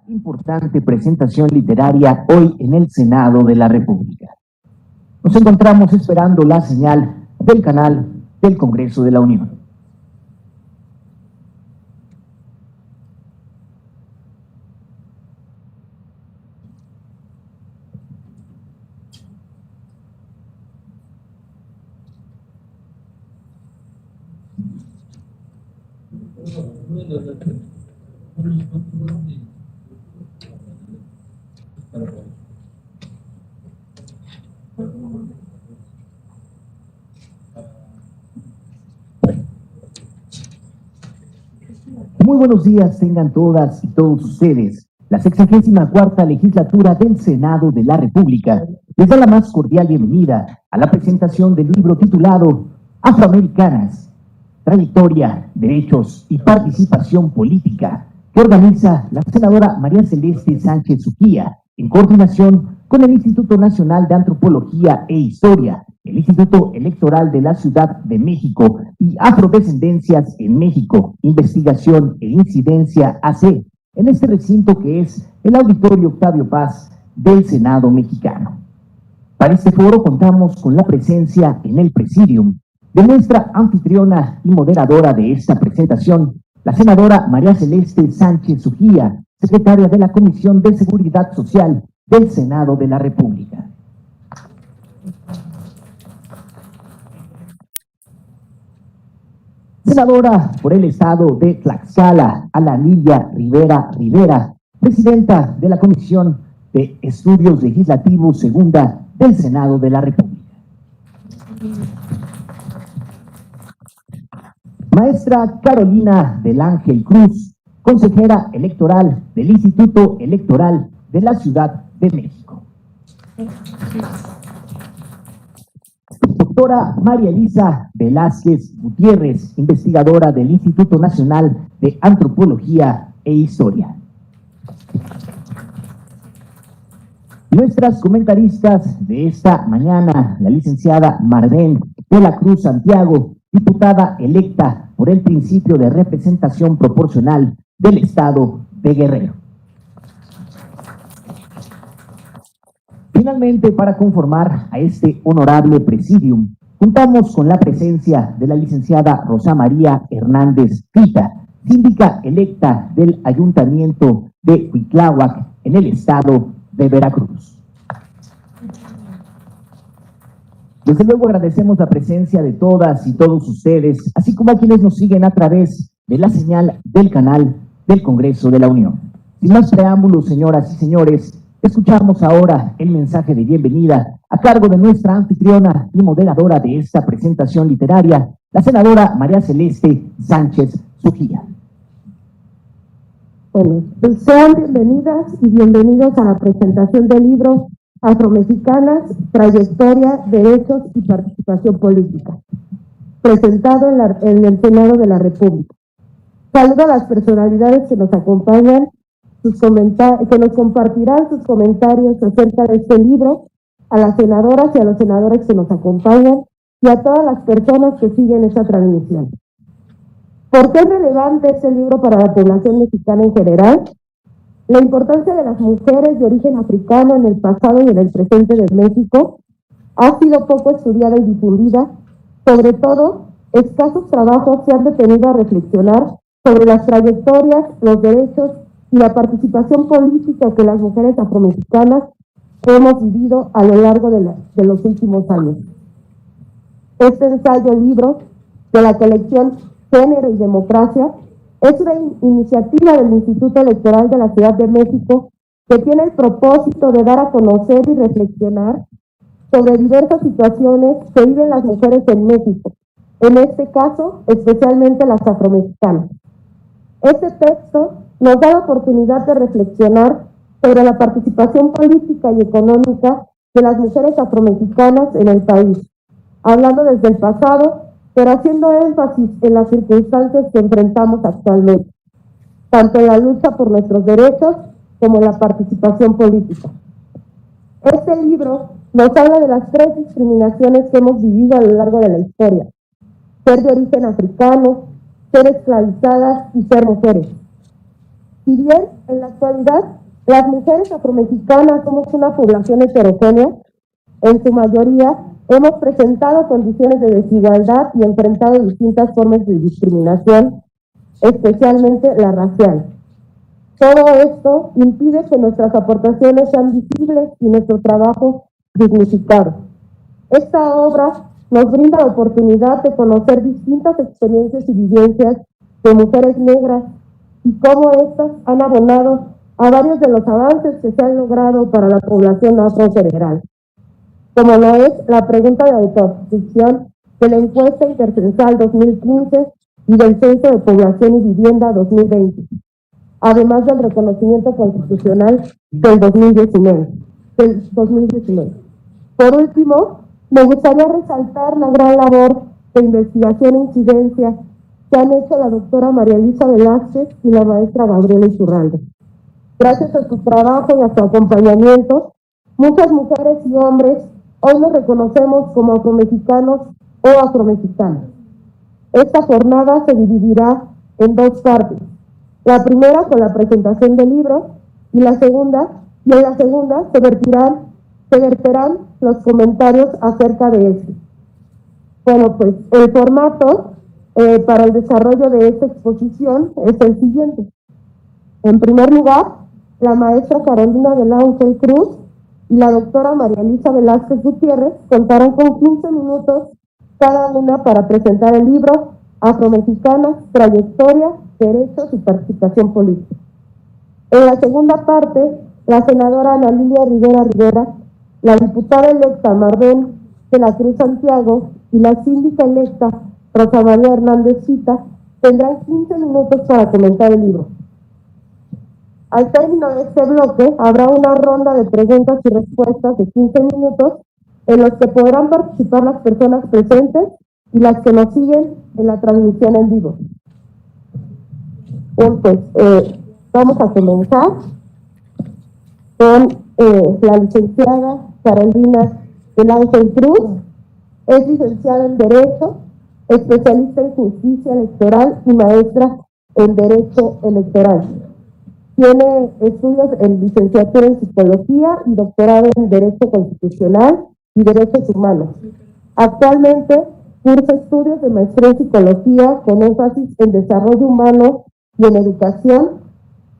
Importante presentación literaria hoy en el Senado de la República. Nos encontramos esperando la señal del canal del Congreso de la Unión. Muy buenos días tengan todas y todos ustedes. La 64ª legislatura del Senado de la República les da la más cordial bienvenida a la presentación del libro titulado Afroamericanas, Trayectoria, Derechos y Participación Política, que organiza la senadora María Celeste Sánchez Ujías, en coordinación con el Instituto Nacional de Antropología e Historia, el Instituto Electoral de la Ciudad de México y Afrodescendencias en México, Investigación e Incidencia AC, en este recinto que es el Auditorio Octavio Paz del Senado mexicano. Para este foro contamos con la presencia en el presidium de nuestra anfitriona y moderadora de esta presentación, la senadora María Celeste Sánchez Ujías, secretaria de la Comisión de Seguridad Social del Senado de la República. Senadora por el estado de Tlaxcala, Ana Lilia Rivera Rivera, presidenta de la Comisión de Estudios Legislativos Segunda del Senado de la República. Maestra Carolina del Ángel Cruz, consejera electoral del Instituto Electoral de la Ciudad de México. Doctora María Elisa Velázquez Gutiérrez, investigadora del Instituto Nacional de Antropología e Historia. Nuestras comentaristas de esta mañana, la licenciada Marlene de la Cruz Santiago, diputada electa por el principio de representación proporcional del Estado de Guerrero. Finalmente, para conformar a este honorable presidium, contamos con la presencia de la licenciada Rosa María Hernández Pita, síndica electa del Ayuntamiento de Cuitláhuac, en el estado de Veracruz. Desde luego agradecemos la presencia de todas y todos ustedes, así como a quienes nos siguen a través de la señal del canal del Congreso de la Unión. Sin más preámbulos, señoras y señores, escuchamos ahora el mensaje de bienvenida a cargo de nuestra anfitriona y moderadora de esta presentación literaria, la senadora María Celeste Sánchez Ujías. Bueno, pues sean bienvenidas y bienvenidos a la presentación del libro Afromexicanas, Trayectoria, Derechos y Participación Política, presentado en el Senado de la República. Saludo a las personalidades que nos acompañan, que nos compartirán sus comentarios acerca de este libro, a las senadoras y a los senadores que nos acompañan y a todas las personas que siguen esta transmisión. ¿Por qué es relevante este libro para la población mexicana en general? La importancia de las mujeres de origen africano en el pasado y en el presente de México ha sido poco estudiada y difundida. Sobre todo, escasos trabajos se han detenido a reflexionar sobre las trayectorias, los derechos y la participación política que las mujeres afromexicanas hemos vivido a lo largo de los últimos años. Este ensayo-libro de la colección Género y Democracia es una iniciativa del Instituto Electoral de la Ciudad de México que tiene el propósito de dar a conocer y reflexionar sobre diversas situaciones que viven las mujeres en México, en este caso, especialmente las afromexicanas. Este texto nos da la oportunidad de reflexionar sobre la participación política y económica de las mujeres afromexicanas en el país, hablando desde el pasado, pero haciendo énfasis en las circunstancias que enfrentamos actualmente, tanto en la lucha por nuestros derechos como en la participación política. Este libro nos habla de las 3 discriminaciones que hemos vivido a lo largo de la historia: ser de origen africano, ser esclavizadas y ser mujeres. Si bien en la actualidad las mujeres afromexicanas somos una población heterogénea, en su mayoría hemos presentado condiciones de desigualdad y enfrentado distintas formas de discriminación, especialmente la racial. Todo esto impide que nuestras aportaciones sean visibles y nuestro trabajo dignificado. Esta obra nos brinda la oportunidad de conocer distintas experiencias y vivencias de mujeres negras y cómo estas han abonado a varios de los avances que se han logrado para la población afro en general, como lo es la pregunta de autodescripción de la encuesta intercensal 2015 y del Censo de Población y Vivienda 2020, además del reconocimiento constitucional del 2019. Por último, me gustaría resaltar la gran labor de investigación e incidencia que han hecho la doctora María Elisa Velázquez y la maestra Gabriela Iturralde. Gracias a su trabajo y a su acompañamiento, muchas mujeres y hombres hoy nos reconocemos como afromexicanos o afromexicanas. Esta jornada se dividirá en dos partes. La primera con la presentación del libro y en la segunda se verterán los comentarios acerca de este. Bueno, pues el formato para el desarrollo de esta exposición es el siguiente. En primer lugar, la maestra Carolina del Ángel Cruz y la doctora María Elisa Velázquez Gutiérrez contarán con 15 minutos cada una para presentar el libro Afromexicanas, Trayectoria, Derechos y Participación Política. En la segunda parte, la senadora Ana Lilia Rivera Rivera, la diputada electa Marben de la Cruz Santiago y la síndica electa Rosa María Hernández Cita tendrán 15 minutos para comentar el libro. Al término de este bloque, habrá una ronda de preguntas y respuestas de 15 minutos en los que podrán participar las personas presentes y las que nos siguen en la transmisión en vivo. Entonces, vamos a comenzar con la licenciada Carolina del Ángel Cruz. Es licenciada en Derecho, especialista en Justicia Electoral y maestra en Derecho Electoral. Tiene estudios en licenciatura en Psicología y doctorado en Derecho Constitucional y Derechos Humanos. Actualmente cursa estudios de maestría en Psicología con énfasis en Desarrollo Humano y en Educación.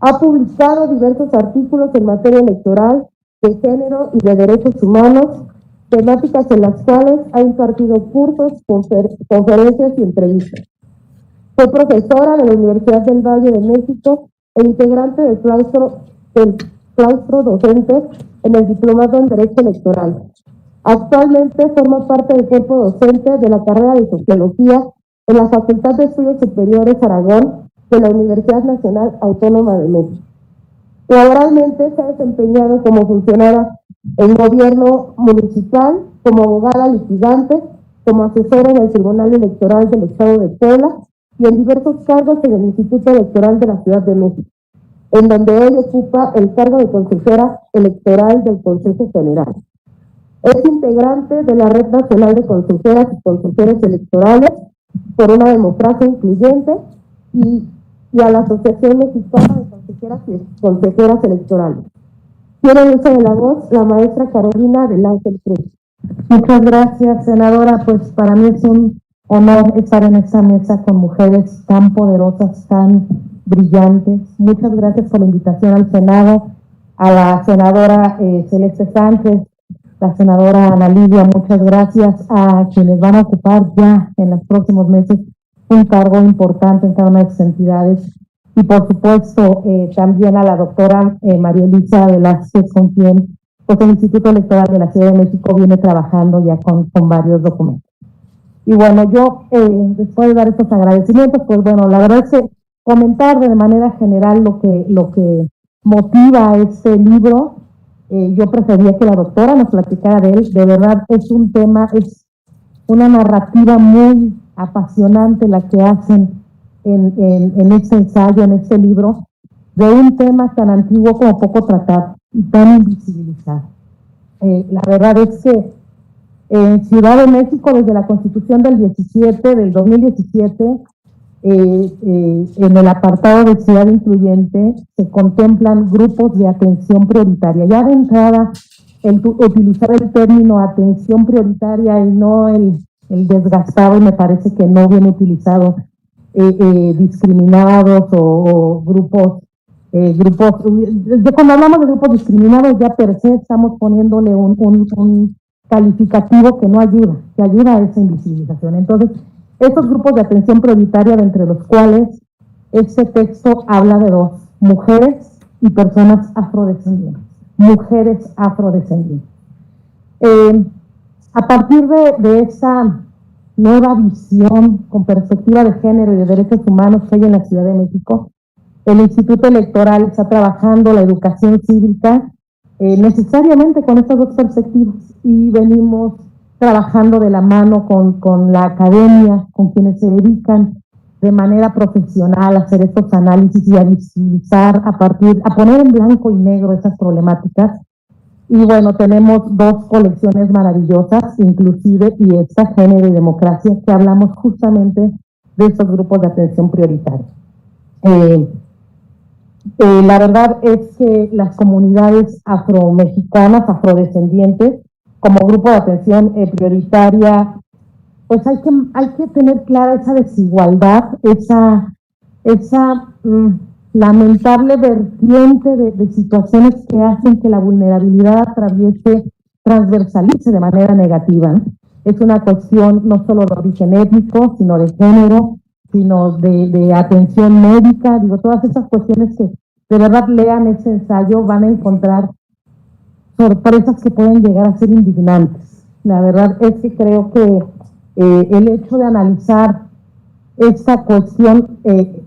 Ha publicado diversos artículos en materia electoral, de género y de derechos humanos, temáticas en las cuales ha impartido cursos, conferencias y entrevistas. Fue profesora de la Universidad del Valle de México e integrante del claustro docente en el Diplomado en Derecho Electoral. Actualmente forma parte del cuerpo docente de la carrera de Sociología en la Facultad de Estudios Superiores Aragón de la Universidad Nacional Autónoma de México. Laboralmente se ha desempeñado como funcionaria en gobierno municipal, como abogada litigante, como asesora en el Tribunal Electoral del Estado de Puebla y en diversos cargos en el Instituto Electoral de la Ciudad de México, en donde hoy ocupa el cargo de consejera electoral del Consejo General. Es integrante de la Red Nacional de Consejeras y Consejeros Electorales por una democracia incluyente y a la Asociación Mexicana de Consejeras y Consejeras Electorales. Tiene el uso de la voz la maestra Carolina del Ángel Cruz. Muchas gracias, senadora. Pues para mí es un honor estar en esta mesa con mujeres tan poderosas, tan brillantes. Muchas gracias por la invitación al Senado, a la senadora Celeste Sánchez, la senadora Ana Lilia. Muchas gracias a quienes van a ocupar ya en los próximos meses un cargo importante en cada una de sus entidades. Y por supuesto también a la doctora María Elisa Velázquez, con quien pues, el Instituto Electoral de la Ciudad de México viene trabajando ya con varios documentos. Y bueno, yo después de dar estos agradecimientos, pues bueno, la verdad es que comentar de manera general lo que motiva este libro. Yo prefería que la doctora nos platicara de él. De verdad es un tema, es una narrativa muy apasionante la que hacen en este ensayo, en este libro, de un tema tan antiguo como poco tratado y tan invisibilizado. La verdad es que en Ciudad de México, desde la Constitución del 2017, en el apartado de ciudad incluyente se contemplan grupos de atención prioritaria. Ya de entrada, utilizar el término atención prioritaria y no el desgastado, me parece que no viene utilizado, discriminados o grupos, cuando hablamos de grupos discriminados ya per se estamos poniéndole un calificativo que no ayuda, que ayuda a esa invisibilización. Entonces, estos grupos de atención prioritaria, de entre los cuales este texto habla de dos: mujeres y personas afrodescendientes. Mujeres afrodescendientes. A partir de esa nueva visión con perspectiva de género y de derechos humanos que hay en la Ciudad de México, el Instituto Electoral está trabajando la educación cívica necesariamente con estas dos perspectivas, y venimos trabajando de la mano con la academia, con quienes se dedican de manera profesional a hacer estos análisis y a visibilizar, a poner en blanco y negro esas problemáticas. Y bueno, tenemos dos colecciones maravillosas, inclusive, y esta, Género y Democracia, que hablamos justamente de estos grupos de atención prioritaria. La verdad es que las comunidades afromexicanas, afrodescendientes, como grupo de atención prioritaria, pues hay que tener clara esa desigualdad, esa lamentable vertiente de situaciones que hacen que la vulnerabilidad transversalice de manera negativa. Es una cuestión no solo de origen étnico, sino de género, sino de atención médica. Digo, todas esas cuestiones que de verdad lean ese ensayo van a encontrar sorpresas que pueden llegar a ser indignantes. La verdad es que creo que el hecho de analizar esta cuestión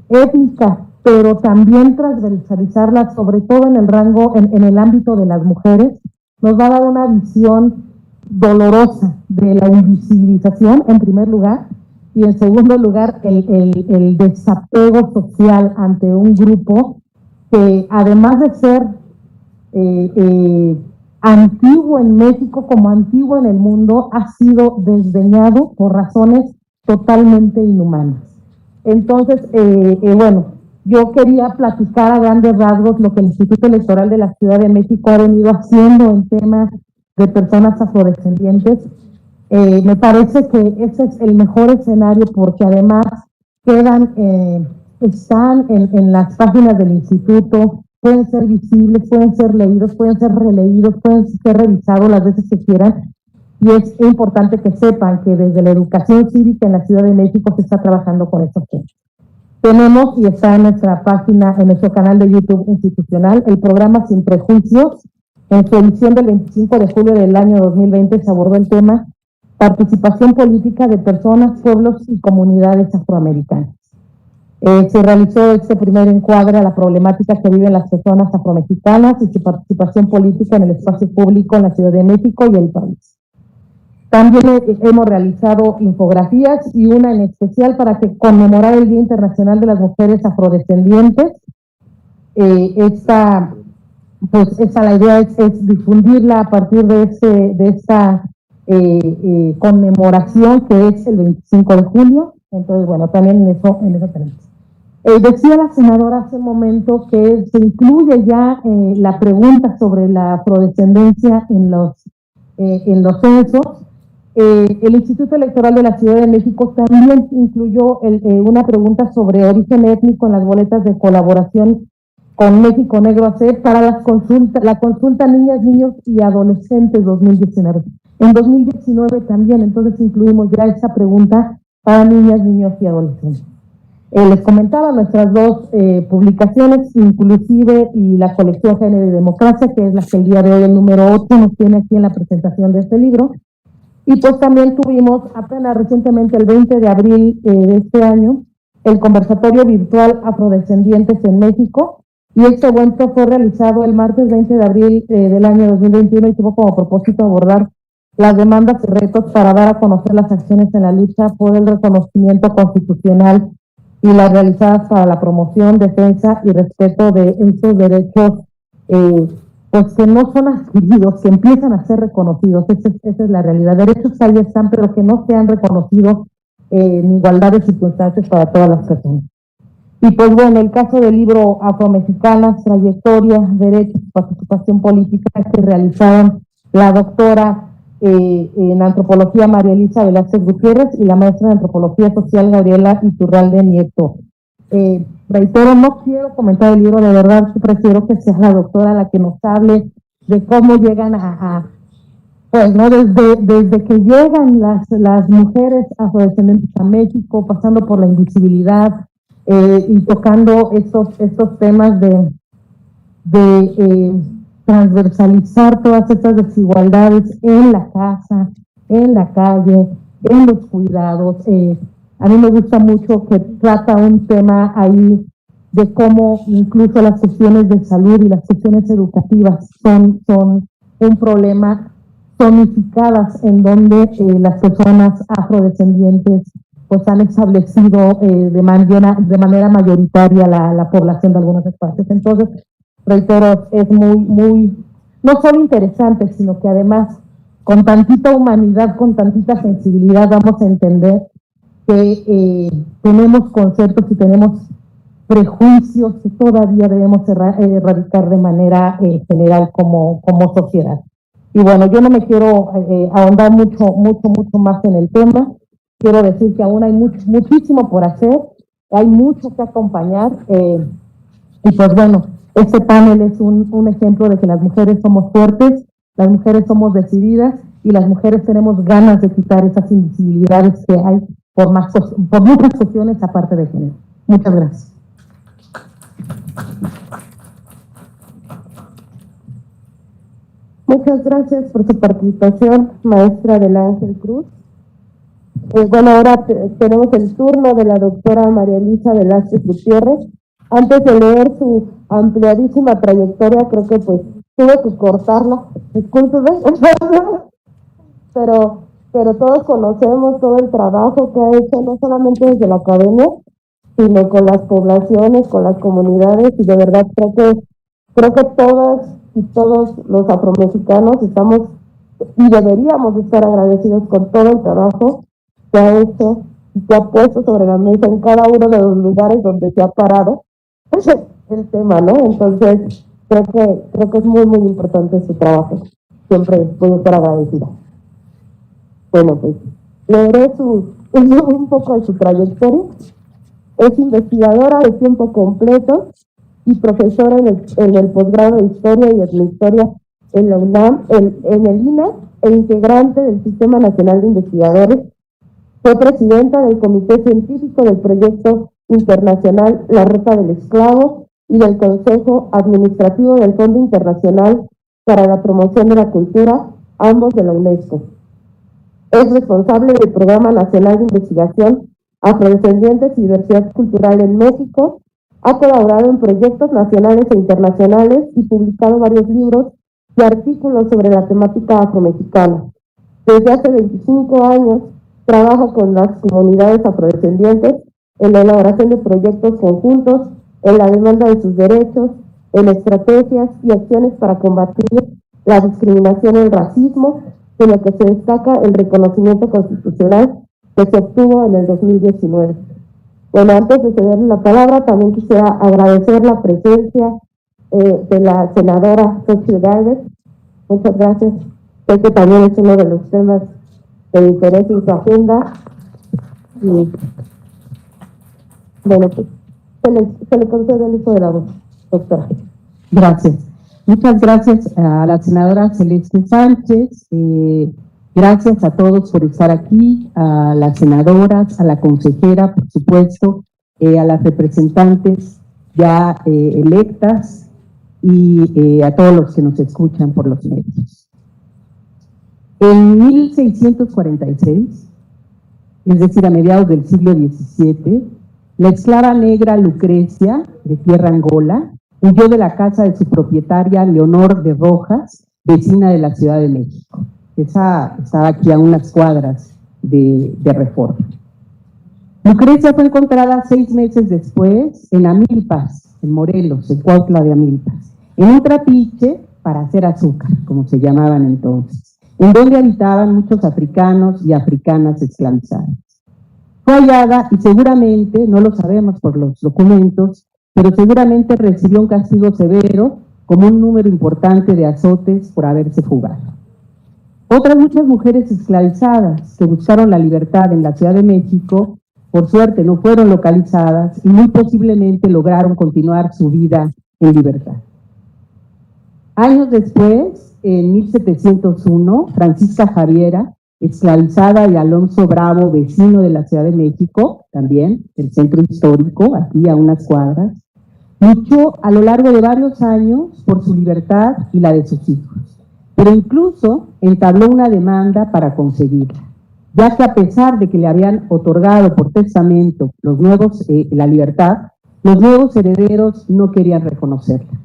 étnica, pero también transversalizarla, sobre todo en el rango, en el ámbito de las mujeres, nos va a dar una visión dolorosa de la invisibilización, en primer lugar, y en segundo lugar, el desapego social ante un grupo que, además de ser antiguo en México como antiguo en el mundo, ha sido desdeñado por razones totalmente inhumanas. Entonces, bueno, yo quería platicar a grandes rasgos lo que el Instituto Electoral de la Ciudad de México ha venido haciendo en temas de personas afrodescendientes. Me parece que ese es el mejor escenario, porque además están en las páginas del instituto, pueden ser visibles, pueden ser leídos, pueden ser releídos, pueden ser revisados las veces que quieran. Y es importante que sepan que desde la educación cívica en la Ciudad de México se está trabajando con estos temas. Tenemos, y está en nuestra página, en nuestro canal de YouTube institucional, el programa Sin Prejuicios. En su edición del 25 de julio del año 2020 se abordó el tema participación política de personas, pueblos y comunidades afroamericanas. Se realizó este primer encuadre a la problemática que viven las personas afromexicanas y su participación política en el espacio público en la Ciudad de México y el país. También hemos realizado infografías, y una en especial para conmemorar el Día Internacional de las Mujeres Afrodescendientes. La idea es difundirla a partir de esta conmemoración, que es el 25 de julio. Entonces, bueno, también en eso tenemos. Decía la senadora hace un momento que se incluye ya la pregunta sobre la afrodescendencia en los censos. El Instituto Electoral de la Ciudad de México también incluyó una pregunta sobre origen étnico en las boletas de colaboración con México Negro AC para la consulta Niñas, Niños y Adolescentes 2019. En 2019 también, entonces incluimos ya esa pregunta para niñas, niños y adolescentes. Les comentaba nuestras dos publicaciones, inclusive, y la colección Género y Democracia, que es la que el día de hoy, el número 8, nos tiene aquí en la presentación de este libro. Y pues también tuvimos apenas recientemente, el 20 de abril de este año, el conversatorio virtual Afrodescendientes en México, y este evento fue realizado el martes 20 de abril del año 2021 y tuvo como propósito abordar las demandas y retos para dar a conocer las acciones en la lucha por el reconocimiento constitucional y las realizadas para la promoción, defensa y respeto de estos derechos pues que no son adquiridos, que empiezan a ser reconocidos. Esa es la realidad. Derechos ahí están, pero que no se han reconocido en igualdad de circunstancias para todas las personas. Y pues bueno, el caso del libro Afromexicanas, Trayectoria, Derechos y Participación Política, que realizaron la doctora en antropología María Elisa Velázquez Gutiérrez y la maestra de antropología social Gabriela Iturralde Nieto. Reitero, no quiero comentar el libro, de verdad prefiero que sea la doctora la que nos hable de cómo llegan pues no, desde que llegan las mujeres afrodescendientes a México, pasando por la invisibilidad y tocando estos temas de transversalizar todas estas desigualdades en la casa, en la calle, en los cuidados. A mí me gusta mucho que trata un tema ahí de cómo incluso las cuestiones de salud y las cuestiones educativas son un problema zonificadas en donde las personas afrodescendientes pues han establecido de manera mayoritaria la población de algunos espacios. Entonces, reitero, es muy, no solo interesante, sino que además con tantita humanidad, con tantita sensibilidad vamos a entender que tenemos conceptos y tenemos prejuicios que todavía debemos erradicar de manera general como sociedad. Y bueno, yo no me quiero ahondar mucho más en el tema. Quiero decir que aún hay muchísimo por hacer, hay mucho que acompañar. Y pues bueno, este panel es un ejemplo de que las mujeres somos fuertes, las mujeres somos decididas y las mujeres tenemos ganas de quitar esas invisibilidades que hay por muchas cuestiones aparte de género. Muchas gracias. Muchas gracias por su participación, maestra del Ángel Cruz. Bueno, ahora tenemos el turno de la doctora María Elisa Velázquez Gutiérrez. Antes de leer su ampliadísima trayectoria, creo que pues tuve que cortarla, discúlpeme, pero todos conocemos todo el trabajo que ha hecho, no solamente desde la academia, sino con las poblaciones, con las comunidades, y de verdad creo que todas y todos los afromexicanos estamos y deberíamos estar agradecidos con todo el trabajo que ha hecho y que ha puesto sobre la mesa en cada uno de los lugares donde se ha parado el tema, ¿no? Entonces, creo que es muy importante su trabajo. Siempre puedo estar agradecida. Bueno, pues, leeré un poco de su trayectoria. Es investigadora de tiempo completo y profesora en el posgrado de Historia y Etnohistoria en la UNAM, en el INA, e integrante del Sistema Nacional de Investigadores. Fue presidenta del Comité Científico del Proyecto Internacional La Ruta del Esclavo y del Consejo Administrativo del Fondo Internacional para la Promoción de la Cultura, ambos de la UNESCO. Es responsable del Programa Nacional de Investigación Afrodescendientes y Diversidad Cultural en México. Ha colaborado en proyectos nacionales e internacionales y publicado varios libros y artículos sobre la temática afromexicana. Desde hace 25 años trabaja con las comunidades afrodescendientes en la elaboración de proyectos conjuntos, en la demanda de sus derechos, en estrategias y acciones para combatir la discriminación y el racismo, de lo que se destaca el reconocimiento constitucional que se obtuvo en el 2019. Bueno, antes de cederle la palabra, también quisiera agradecer la presencia de la senadora Xochitl Gálvez. Muchas gracias. Sé que también es uno de los temas de interés en su agenda. Y bueno, pues se le concede el uso de la voz, doctora. Gracias. Muchas gracias a la senadora Celeste Sánchez. Gracias a todos por estar aquí, a las senadoras, a la consejera, por supuesto, a las representantes ya electas y a todos los que nos escuchan por los medios. En 1646, es decir, a mediados del siglo XVII, la esclava negra Lucrecia, de tierra Angola, huyó de la casa de su propietaria Leonor de Rojas, vecina de la Ciudad de México. Esa estaba aquí a unas cuadras de Reforma. Lucrecia fue encontrada 6 meses después en Amilpas, en Morelos, en Cuautla de Amilpas, en un trapiche para hacer azúcar, como se llamaban entonces, en donde habitaban muchos africanos y africanas esclavizadas. Fue hallada y seguramente, no lo sabemos por los documentos, pero seguramente recibió un castigo severo como un número importante de azotes por haberse fugado. Otras muchas mujeres esclavizadas que buscaron la libertad en la Ciudad de México, por suerte no fueron localizadas y muy posiblemente lograron continuar su vida en libertad. Años después, en 1701, Francisca Javiera, esclavizada de Alonso Bravo, vecino de la Ciudad de México, también el centro histórico, aquí a unas cuadras, luchó a lo largo de varios años por su libertad y la de sus hijos, pero incluso entabló una demanda para conseguirla, ya que a pesar de que le habían otorgado por testamento la libertad, los nuevos herederos no querían reconocerla.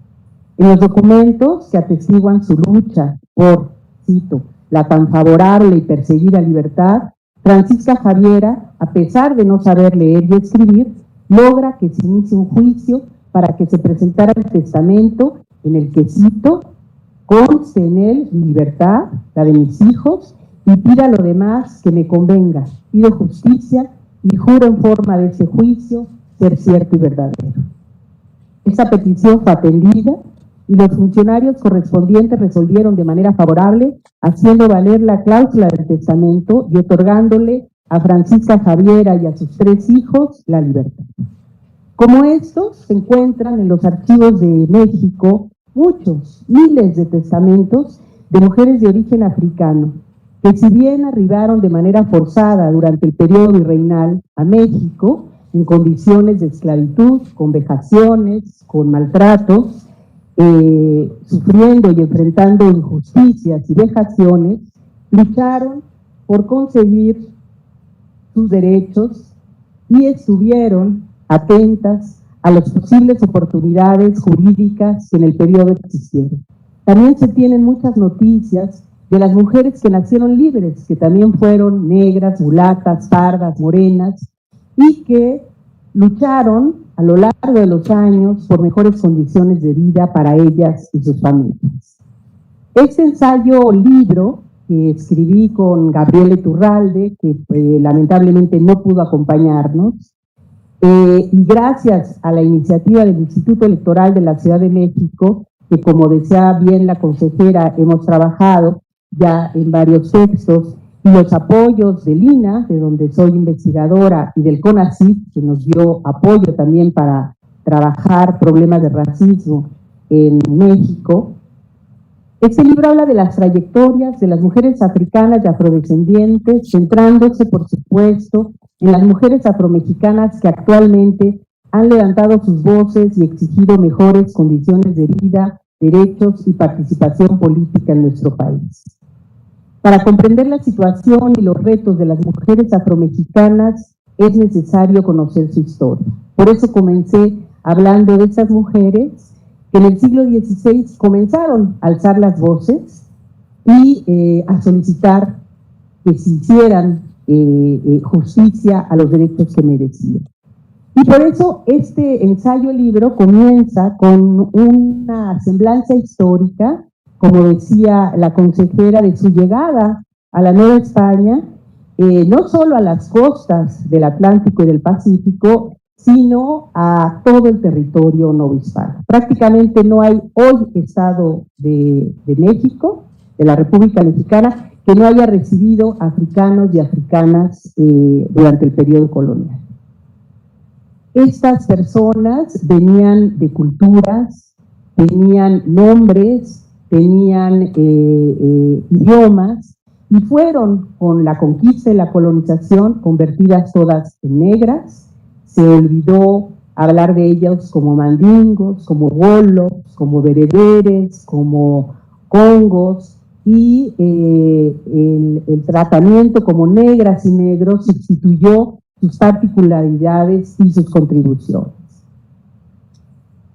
En los documentos que atestiguan su lucha por, cito, la tan favorable y perseguida libertad, Francisca Javiera, a pesar de no saber leer y escribir, logra que se inicie un juicio para que se presentara el testamento en el que, cito, conste en él mi libertad, la de mis hijos, y pida lo demás que me convenga. Pido justicia y juro en forma de ese juicio ser cierto y verdadero. Esta petición fue atendida y los funcionarios correspondientes resolvieron de manera favorable, haciendo valer la cláusula del testamento y otorgándole a Francisca Javiera y a sus 3 hijos la libertad. Como estos, se encuentran en los archivos de México muchos, miles de testamentos de mujeres de origen africano, que si bien arribaron de manera forzada durante el periodo virreinal a México, en condiciones de esclavitud, con vejaciones, con maltratos, sufriendo y enfrentando injusticias y vejaciones, lucharon por conseguir sus derechos y estuvieron atentas a las posibles oportunidades jurídicas que en el periodo existieron. También se tienen muchas noticias de las mujeres que nacieron libres, que también fueron negras, mulatas, pardas, morenas, y que lucharon a lo largo de los años por mejores condiciones de vida para ellas y sus familias. Este ensayo libro que escribí con Gabriela Iturralde, que lamentablemente no pudo acompañarnos, y gracias a la iniciativa del Instituto Electoral de la Ciudad de México, que como decía bien la consejera, hemos trabajado ya en varios textos, y los apoyos del INA, de donde soy investigadora, y del CONACYT, que nos dio apoyo también para trabajar problemas de racismo en México. Este libro habla de las trayectorias de las mujeres africanas y afrodescendientes, centrándose, por supuesto, en las mujeres afromexicanas que actualmente han levantado sus voces y exigido mejores condiciones de vida, derechos y participación política en nuestro país. Para comprender la situación y los retos de las mujeres afromexicanas es necesario conocer su historia. Por eso comencé hablando de esas mujeres que en el siglo XVI comenzaron a alzar las voces y a solicitar que se hicieran justicia a los derechos que merecían. Y por eso este ensayo libro comienza con una semblanza histórica, como decía la consejera, de su llegada a la Nueva España, no solo a las costas del Atlántico y del Pacífico, sino a todo el territorio novohispano. Prácticamente no hay hoy estado de México, de la República Mexicana, que no haya recibido africanos y africanas durante el periodo colonial. Estas personas venían de culturas, tenían nombres, tenían idiomas, y fueron con la conquista y la colonización convertidas todas en negras. Se olvidó hablar de ellos como mandingos, como bolos, como bereberes, como congos, y el tratamiento como negras y negros sustituyó sus particularidades y sus contribuciones.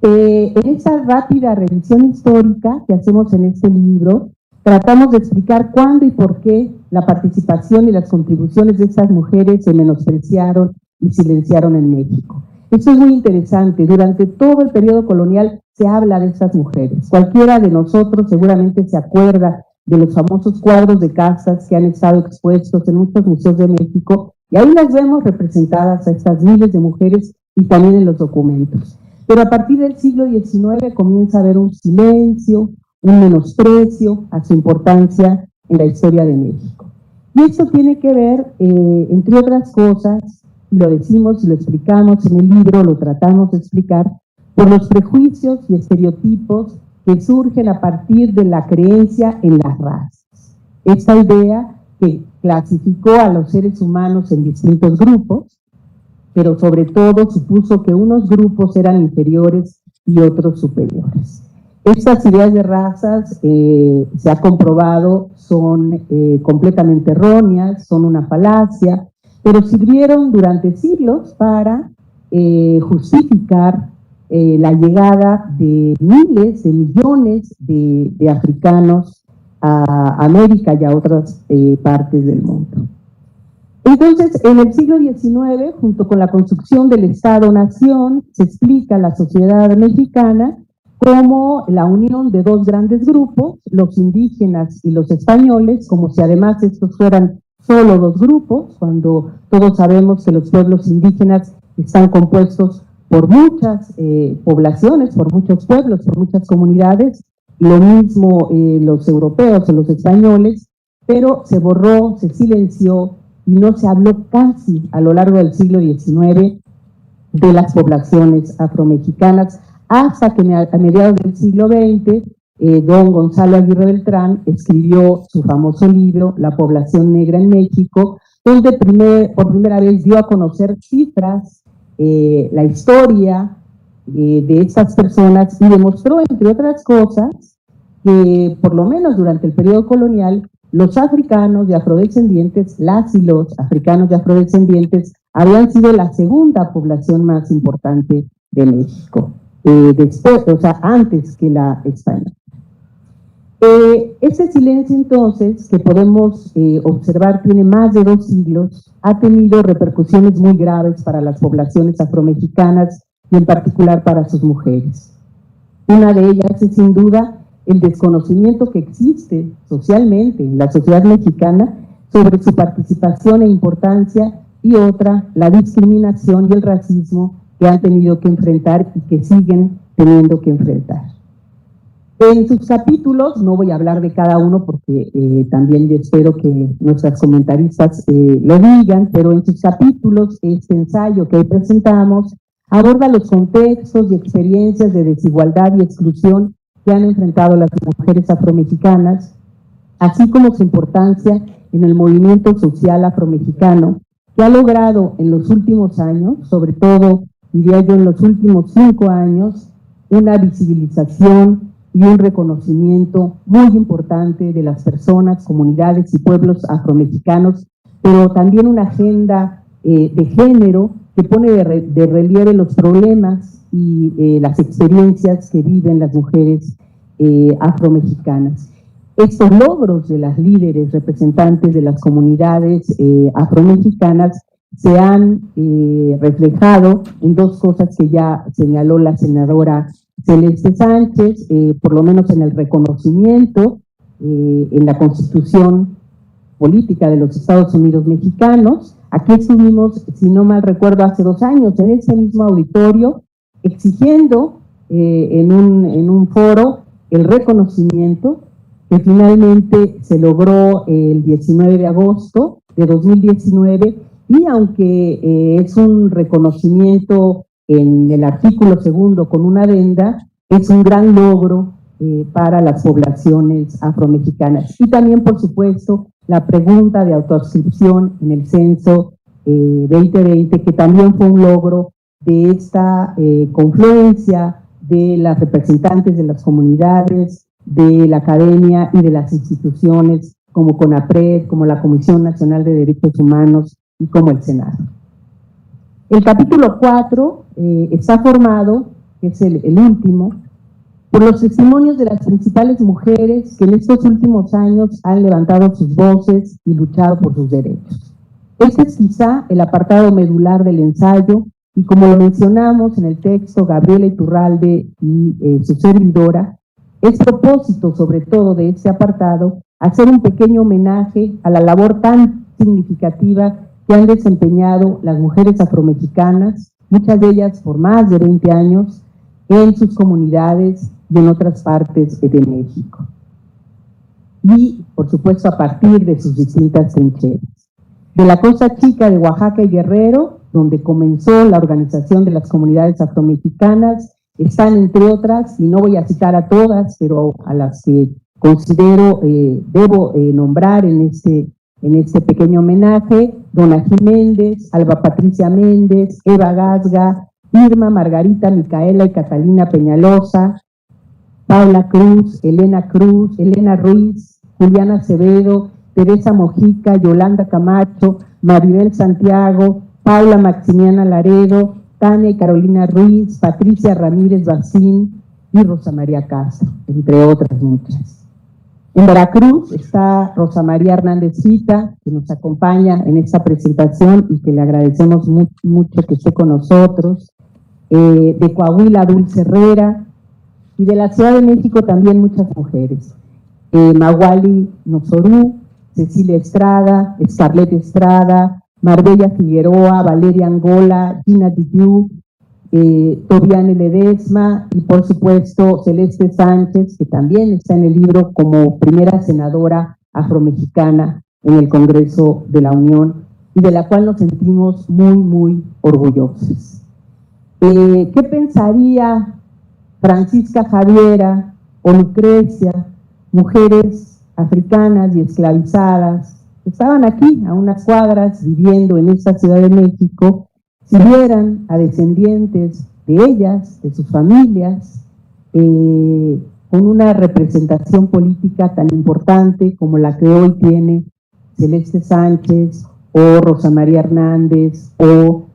En esa rápida revisión histórica que hacemos en este libro, tratamos de explicar cuándo y por qué la participación y las contribuciones de estas mujeres se menospreciaron y silenciaron en México. Esto es muy interesante. Durante todo el periodo colonial se habla de estas mujeres. Cualquiera de nosotros seguramente se acuerda de los famosos cuadros de casas que han estado expuestos en muchos museos de México, Y ahí las vemos representadas a estas miles de mujeres y también en los documentos. Pero a partir del siglo XIX comienza a haber un silencio, un menosprecio a su importancia en la historia de México. Y esto tiene que ver, entre otras cosas, y lo decimos y lo explicamos en el libro, lo tratamos de explicar, por los prejuicios y estereotipos que surgen a partir de la creencia en las razas. Esta idea que clasificó a los seres humanos en distintos grupos, pero sobre todo supuso que unos grupos eran inferiores y otros superiores. Estas ideas de razas, se ha comprobado, son completamente erróneas, son una falacia, pero sirvieron durante siglos para justificar la llegada de miles, de millones de africanos a América y a otras partes del mundo. Entonces, en el siglo XIX, junto con la construcción del Estado-Nación, se explica la sociedad mexicana como la unión de dos grandes grupos, los indígenas y los españoles, como si además estos fueran solo dos grupos, cuando todos sabemos que los pueblos indígenas están compuestos por muchas poblaciones, por muchos pueblos, por muchas comunidades, lo mismo los europeos o los españoles, pero se borró, se silenció y no se habló casi a lo largo del siglo XIX de las poblaciones afromexicanas, hasta que a mediados del siglo XX, don Gonzalo Aguirre Beltrán escribió su famoso libro, La población negra en México, donde por primera vez dio a conocer cifras, la historia de estas personas y demostró, entre otras cosas, que por lo menos durante el periodo colonial, los africanos de afrodescendientes, las y los africanos de afrodescendientes, habían sido la segunda población más importante de México, después, o sea, antes que la española. Este silencio, entonces, que podemos observar tiene más de 2 siglos, ha tenido repercusiones muy graves para las poblaciones afromexicanas y en particular para sus mujeres. Una de ellas es sin duda el desconocimiento que existe socialmente en la sociedad mexicana sobre su participación e importancia, y otra, la discriminación y el racismo que han tenido que enfrentar y que siguen teniendo que enfrentar. En sus capítulos, no voy a hablar de cada uno porque también yo espero que nuestras comentaristas lo digan, pero en sus capítulos este ensayo que hoy presentamos aborda los contextos y experiencias de desigualdad y exclusión que han enfrentado las mujeres afromexicanas, así como su importancia en el movimiento social afromexicano, que ha logrado en los últimos años, sobre todo, diría yo, en los últimos 5 años, una visibilización y un reconocimiento muy importante de las personas, comunidades y pueblos afromexicanos, pero también una agenda de género que pone de relieve los problemas y las experiencias que viven las mujeres afromexicanas. Estos logros de las líderes representantes de las comunidades afromexicanas se han reflejado en 2 cosas que ya señaló la senadora Celeste Sánchez, por lo menos en el reconocimiento en la Constitución Política de los Estados Unidos Mexicanos. Aquí estuvimos, si no mal recuerdo, hace 2 años en ese mismo auditorio exigiendo en un foro el reconocimiento que finalmente se logró el 19 de agosto de 2019, y aunque es un reconocimiento en el artículo 2 con una adenda, es un gran logro para las poblaciones afromexicanas. Y también, por supuesto, la pregunta de autoadscripción en el censo 2020, que también fue un logro de esta confluencia de las representantes de las comunidades, de la academia y de las instituciones como CONAPRED, como la Comisión Nacional de Derechos Humanos y como el Senado. El capítulo 4 está formado, que es el último, por los testimonios de las principales mujeres que en estos últimos años han levantado sus voces y luchado por sus derechos. Este es quizá el apartado medular del ensayo, y como lo mencionamos en el texto Gabriela Iturralde y su servidora, es propósito sobre todo de este apartado hacer un pequeño homenaje a la labor tan significativa que han desempeñado las mujeres afromexicanas, muchas de ellas por más de 20 años, en sus comunidades y en otras partes de México. Y, por supuesto, a partir de sus distintas trincheras. De la Costa Chica de Oaxaca y Guerrero, donde comenzó la organización de las comunidades afromexicanas, están, entre otras, y no voy a citar a todas, pero a las que considero debo nombrar en este pequeño homenaje: Dona Méndez, Alba Patricia Méndez, Eva Gasga, Irma, Margarita, Micaela y Catalina Peñalosa, Paula Cruz, Elena Ruiz, Juliana Acevedo, Teresa Mojica, Yolanda Camacho, Maribel Santiago, Paula Maximiana Laredo, Tania y Carolina Ruiz, Patricia Ramírez Bacín y Rosa María Castro, entre otras muchas. En Veracruz está Rosa María Hernández Cita, que nos acompaña en esta presentación y que le agradecemos mucho que esté con nosotros. De Coahuila, Dulce Herrera, y de la Ciudad de México también muchas mujeres. Maguali Nosorú, Cecilia Estrada, Scarlett Estrada, Marbella Figueroa, Valeria Angola, Gina Didiu, Tobiane Ledesma y por supuesto Celeste Sánchez, que también está en el libro como primera senadora afromexicana en el Congreso de la Unión y de la cual nos sentimos muy, muy orgullosos. ¿Qué pensaría Francisca Javiera o Lucrecia, mujeres africanas y esclavizadas que estaban aquí a unas cuadras viviendo en esta Ciudad de México, si vieran a descendientes de ellas, de sus familias, con una representación política tan importante como la que hoy tiene Celeste Sánchez o Rosa María Hernández o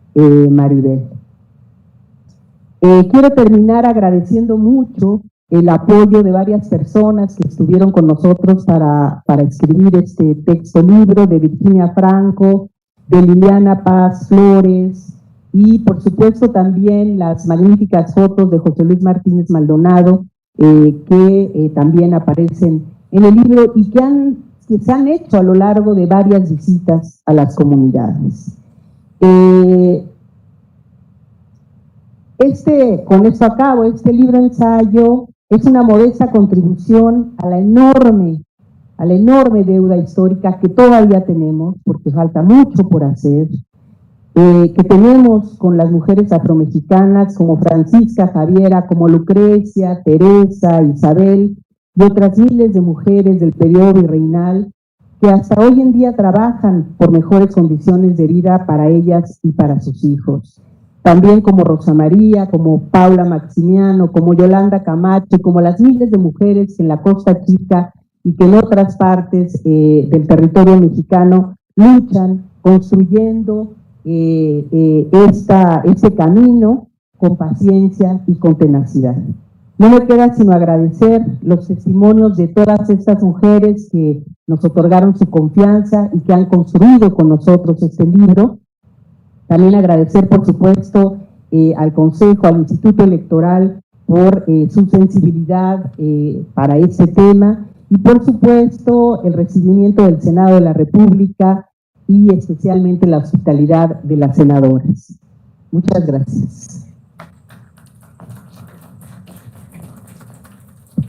Maribel? Quiero terminar agradeciendo mucho el apoyo de varias personas que estuvieron con nosotros para escribir este texto libro, de Virginia Franco, de Liliana Paz Flores, y por supuesto también las magníficas fotos de José Luis Martínez Maldonado, que también aparecen en el libro y que se han hecho a lo largo de varias visitas a las comunidades. Con esto acabo, este libro ensayo es una modesta contribución a la enorme deuda histórica que todavía tenemos, porque falta mucho por hacer, que tenemos con las mujeres afromexicanas como Francisca Javiera, como Lucrecia, Teresa, Isabel y otras miles de mujeres del periodo virreinal que hasta hoy en día trabajan por mejores condiciones de vida para ellas y para sus hijos. También como Rosa María, como Paula Maximiano, como Yolanda Camacho, como las miles de mujeres en la Costa Chica y que en otras partes del territorio mexicano luchan construyendo este camino con paciencia y con tenacidad. No me queda sino agradecer los testimonios de todas estas mujeres que nos otorgaron su confianza y que han construido con nosotros este libro. También agradecer, por supuesto, al Consejo, al Instituto Electoral por su sensibilidad para este tema y, por supuesto, el recibimiento del Senado de la República y especialmente la hospitalidad de las senadoras. Muchas gracias.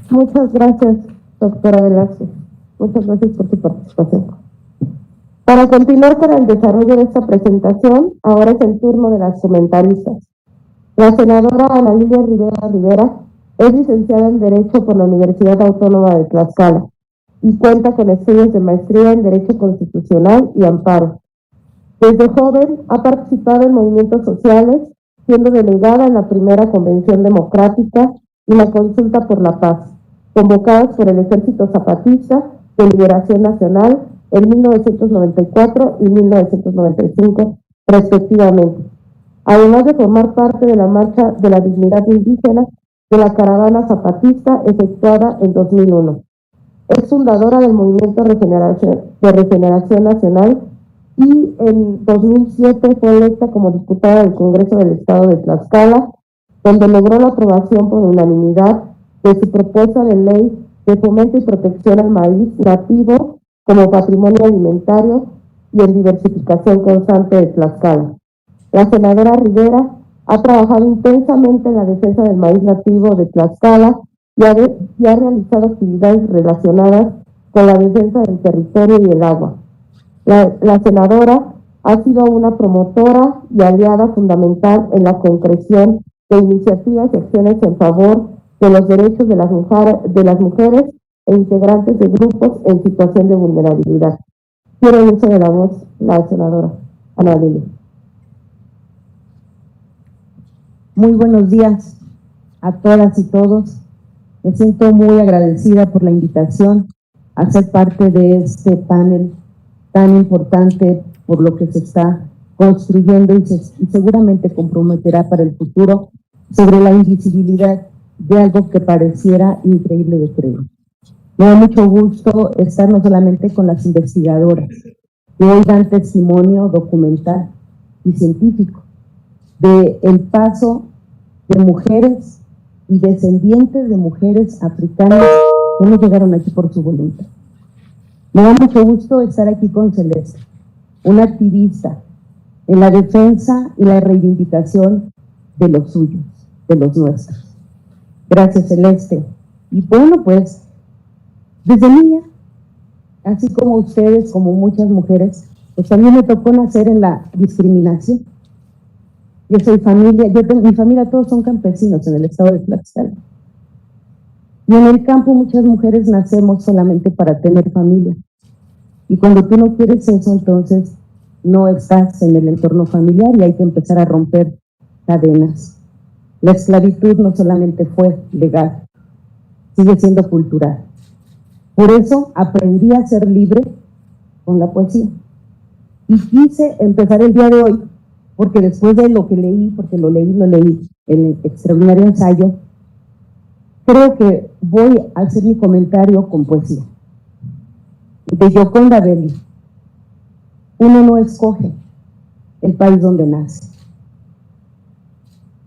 Muchas gracias, doctora Velázquez. Muchas gracias por su participación. Para continuar con el desarrollo de esta presentación, ahora es el turno de las comentaristas. La senadora Ana Lilia Rivera es licenciada en Derecho por la Universidad Autónoma de Tlaxcala y cuenta con estudios de maestría en Derecho Constitucional y Amparo. Desde joven ha participado en movimientos sociales, siendo delegada en la primera Convención Democrática y la Consulta por la Paz, convocadas por el Ejército Zapatista de Liberación Nacional en 1994 y 1995, respectivamente. Además de formar parte de la Marcha de la Dignidad Indígena de la Caravana Zapatista efectuada en 2001. Es fundadora del Movimiento de Regeneración Nacional y en 2007 fue electa como diputada del Congreso del Estado de Tlaxcala, donde logró la aprobación por unanimidad de su propuesta de ley de fomento y protección al maíz nativo como patrimonio alimentario y en diversificación constante de Tlaxcala. La senadora Rivera ha trabajado intensamente en la defensa del maíz nativo de Tlaxcala y ha realizado actividades relacionadas con la defensa del territorio y el agua. La senadora ha sido una promotora y aliada fundamental en la concreción de iniciativas y acciones en favor de los derechos de las mujeres e integrantes de grupos en situación de vulnerabilidad. Quiero el uso de la voz la senadora Ana Lilia. Muy buenos días a todas y todos. Me siento muy agradecida por la invitación a ser parte de este panel tan importante por lo que se está construyendo y seguramente comprometerá para el futuro sobre la invisibilidad de algo que pareciera increíble de creer. Me da mucho gusto estar no solamente con las investigadoras, que hoy dan testimonio documental y científico de el paso de mujeres y descendientes de mujeres africanas que no llegaron aquí por su voluntad. Me da mucho gusto estar aquí con Celeste, una activista en la defensa y la reivindicación de los suyos, de los nuestros. Gracias, Celeste. Y bueno, pues, desde niña, así como ustedes, como muchas mujeres, pues también me tocó nacer en la discriminación. Yo soy familia, mi familia todos son campesinos en el estado de Tlaxcala. Y en el campo muchas mujeres nacemos solamente para tener familia. Y cuando tú no quieres eso, entonces no estás en el entorno familiar y hay que empezar a romper cadenas. La esclavitud no solamente fue legal, sigue siendo cultural. Por eso aprendí a ser libre con la poesía. Y quise empezar el día de hoy, porque después de lo que leí, porque lo leí en el extraordinario ensayo, creo que voy a hacer mi comentario con poesía. De Gioconda Belli. Uno no escoge el país donde nace.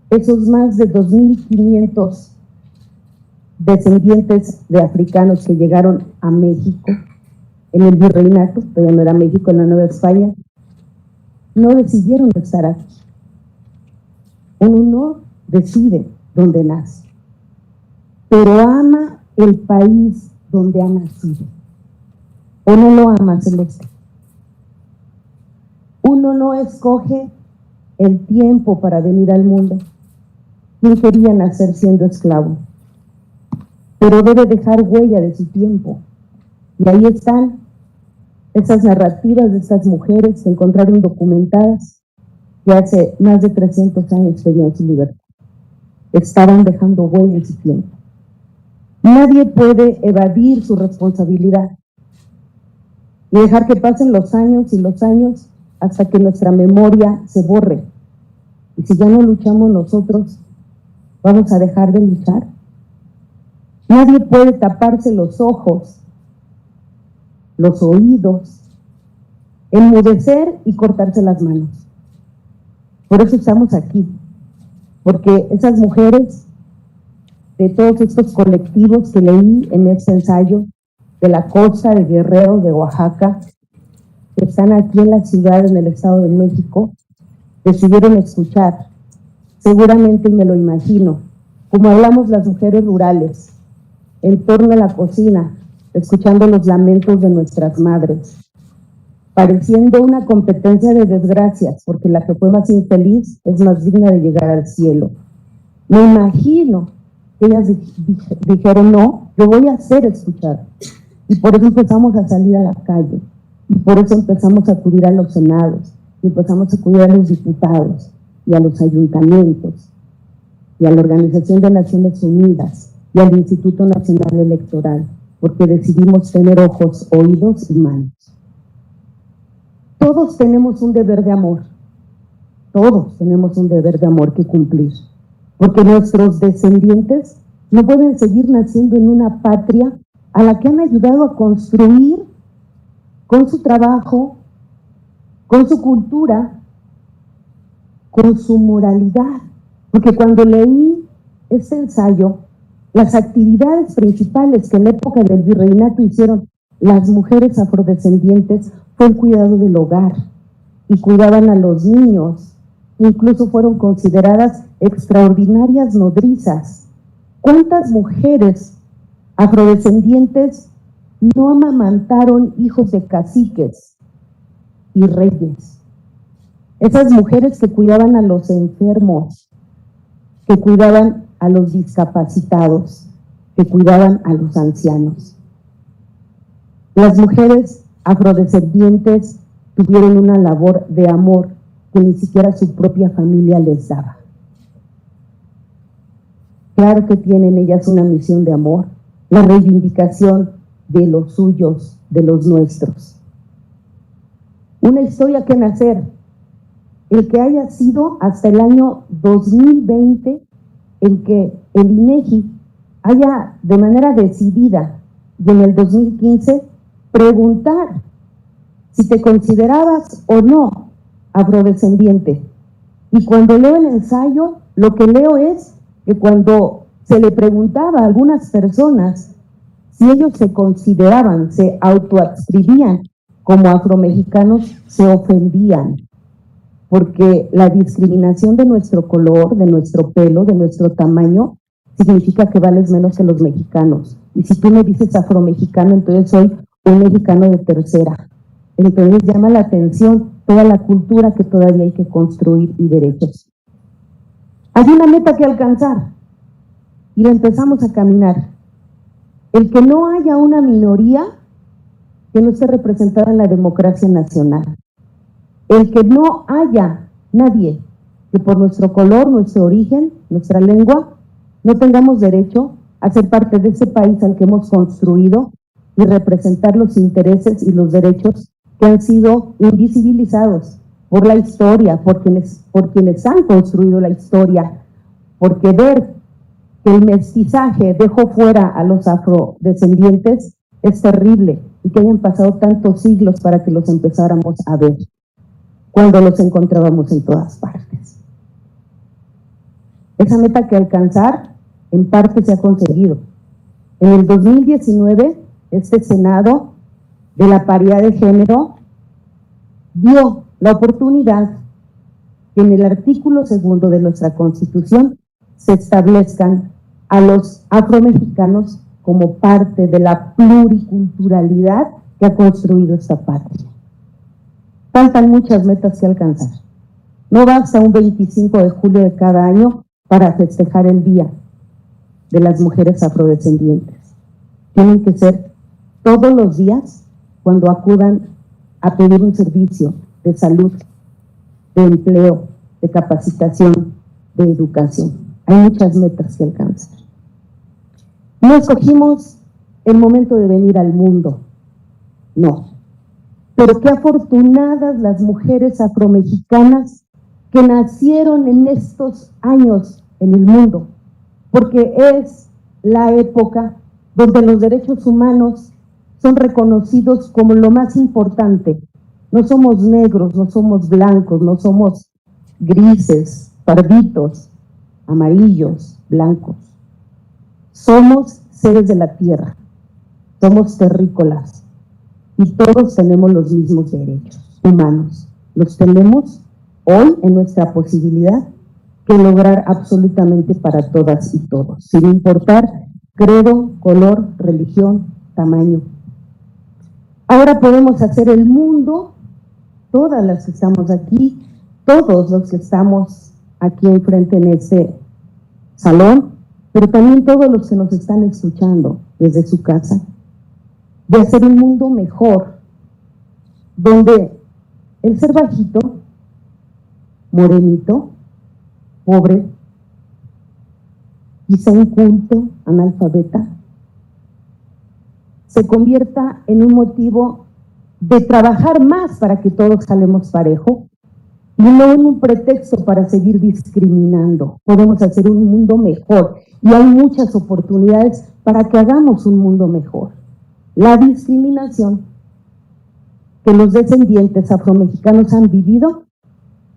Esos más de 2.500 descendientes de africanos que llegaron a México en el virreinato, todavía no era México, en la Nueva España, no decidieron estar aquí. Uno no decide dónde nace, pero ama el país donde ha nacido. ¿O no lo ama, Celeste? Uno no escoge el tiempo para venir al mundo. ¿Quién quería nacer siendo esclavo? Pero debe dejar huella de su tiempo. Y ahí están esas narrativas de estas mujeres que encontraron documentadas que hace más de 300 años pedían su libertad. Estaban dejando huella en su tiempo. Nadie puede evadir su responsabilidad y dejar que pasen los años y los años hasta que nuestra memoria se borre. Y si ya no luchamos nosotros, ¿vamos a dejar de luchar? Nadie puede taparse los ojos, los oídos, enmudecer y cortarse las manos. Por eso estamos aquí, porque esas mujeres de todos estos colectivos que leí en este ensayo, de la costa, de Guerrero, de Oaxaca, que están aquí en la ciudad, en el Estado de México, decidieron escuchar, seguramente, y me lo imagino, como hablamos las mujeres rurales, en torno a la cocina, escuchando los lamentos de nuestras madres, pareciendo una competencia de desgracias, porque la que fue más infeliz es más digna de llegar al cielo. Me imagino que ellas dijeron, no, yo voy a ser escuchada. Y por eso empezamos a salir a la calle, y por eso empezamos a acudir a los senados, y empezamos a acudir a los diputados, y a los ayuntamientos, y a la Organización de Naciones Unidas, y al Instituto Nacional Electoral, porque decidimos tener ojos, oídos y manos. Todos tenemos un deber de amor, todos tenemos un deber de amor que cumplir, porque nuestros descendientes no pueden seguir naciendo en una patria a la que han ayudado a construir con su trabajo, con su cultura, con su moralidad. Porque cuando leí este ensayo, las actividades principales que en la época del virreinato hicieron las mujeres afrodescendientes fue el cuidado del hogar y cuidaban a los niños. Incluso fueron consideradas extraordinarias nodrizas. ¿Cuántas mujeres afrodescendientes no amamantaron hijos de caciques y reyes? Esas mujeres que cuidaban a los enfermos, que cuidaban a los discapacitados, que cuidaban a los ancianos. Las mujeres afrodescendientes tuvieron una labor de amor que ni siquiera su propia familia les daba. Claro que tienen ellas una misión de amor, la reivindicación de los suyos, de los nuestros. Una historia que nacer, el que haya sido hasta el año 2020 en que el INEGI haya de manera decidida y en el 2015 preguntar si te considerabas o no afrodescendiente. Y cuando leo el ensayo, lo que leo es que cuando se le preguntaba a algunas personas si ellos se consideraban, se autoadscribían como afromexicanos, se ofendían, porque la discriminación de nuestro color, de nuestro pelo, de nuestro tamaño, significa que vales menos que los mexicanos. Y si tú me dices afromexicano, entonces soy un mexicano de tercera. Entonces llama la atención toda la cultura que todavía hay que construir y derechos. Hay una meta que alcanzar y la empezamos a caminar. El que no haya una minoría que no esté representada en la democracia nacional. El que no haya nadie que por nuestro color, nuestro origen, nuestra lengua, no tengamos derecho a ser parte de ese país al que hemos construido y representar los intereses y los derechos que han sido invisibilizados por la historia, por quienes han construido la historia, porque ver que el mestizaje dejó fuera a los afrodescendientes es terrible y que hayan pasado tantos siglos para que los empezáramos a ver cuando los encontrábamos en todas partes. Esa meta que alcanzar en parte se ha conseguido. En el 2019, este Senado de la paridad de género dio la oportunidad que en el artículo 2 de nuestra Constitución se establezcan a los afromexicanos como parte de la pluriculturalidad que ha construido esta patria. Faltan muchas metas que alcanzar. No basta un 25 de julio de cada año para festejar el Día de las Mujeres Afrodescendientes. Tienen que ser todos los días cuando acudan a pedir un servicio de salud, de empleo, de capacitación, de educación. Hay muchas metas que alcanzar. No escogimos el momento de venir al mundo, no. Pero qué afortunadas las mujeres afromexicanas que nacieron en estos años en el mundo, porque es la época donde los derechos humanos son reconocidos como lo más importante. No somos negros, no somos blancos, no somos grises, parditos, amarillos, blancos. Somos seres de la tierra, somos terrícolas y todos tenemos los mismos derechos humanos. Los tenemos hoy en nuestra posibilidad que lograr absolutamente para todas y todos, sin importar credo, color, religión, tamaño. Ahora podemos hacer el mundo, todas las que estamos aquí, todos los que estamos aquí enfrente en este salón, pero también todos los que nos están escuchando desde su casa, de hacer un mundo mejor, donde el ser bajito, morenito, pobre, quizá inculto, analfabeta, se convierta en un motivo de trabajar más para que todos jalemos parejo y no en un pretexto para seguir discriminando. Podemos hacer un mundo mejor y hay muchas oportunidades para que hagamos un mundo mejor. La discriminación que los descendientes afromexicanos han vivido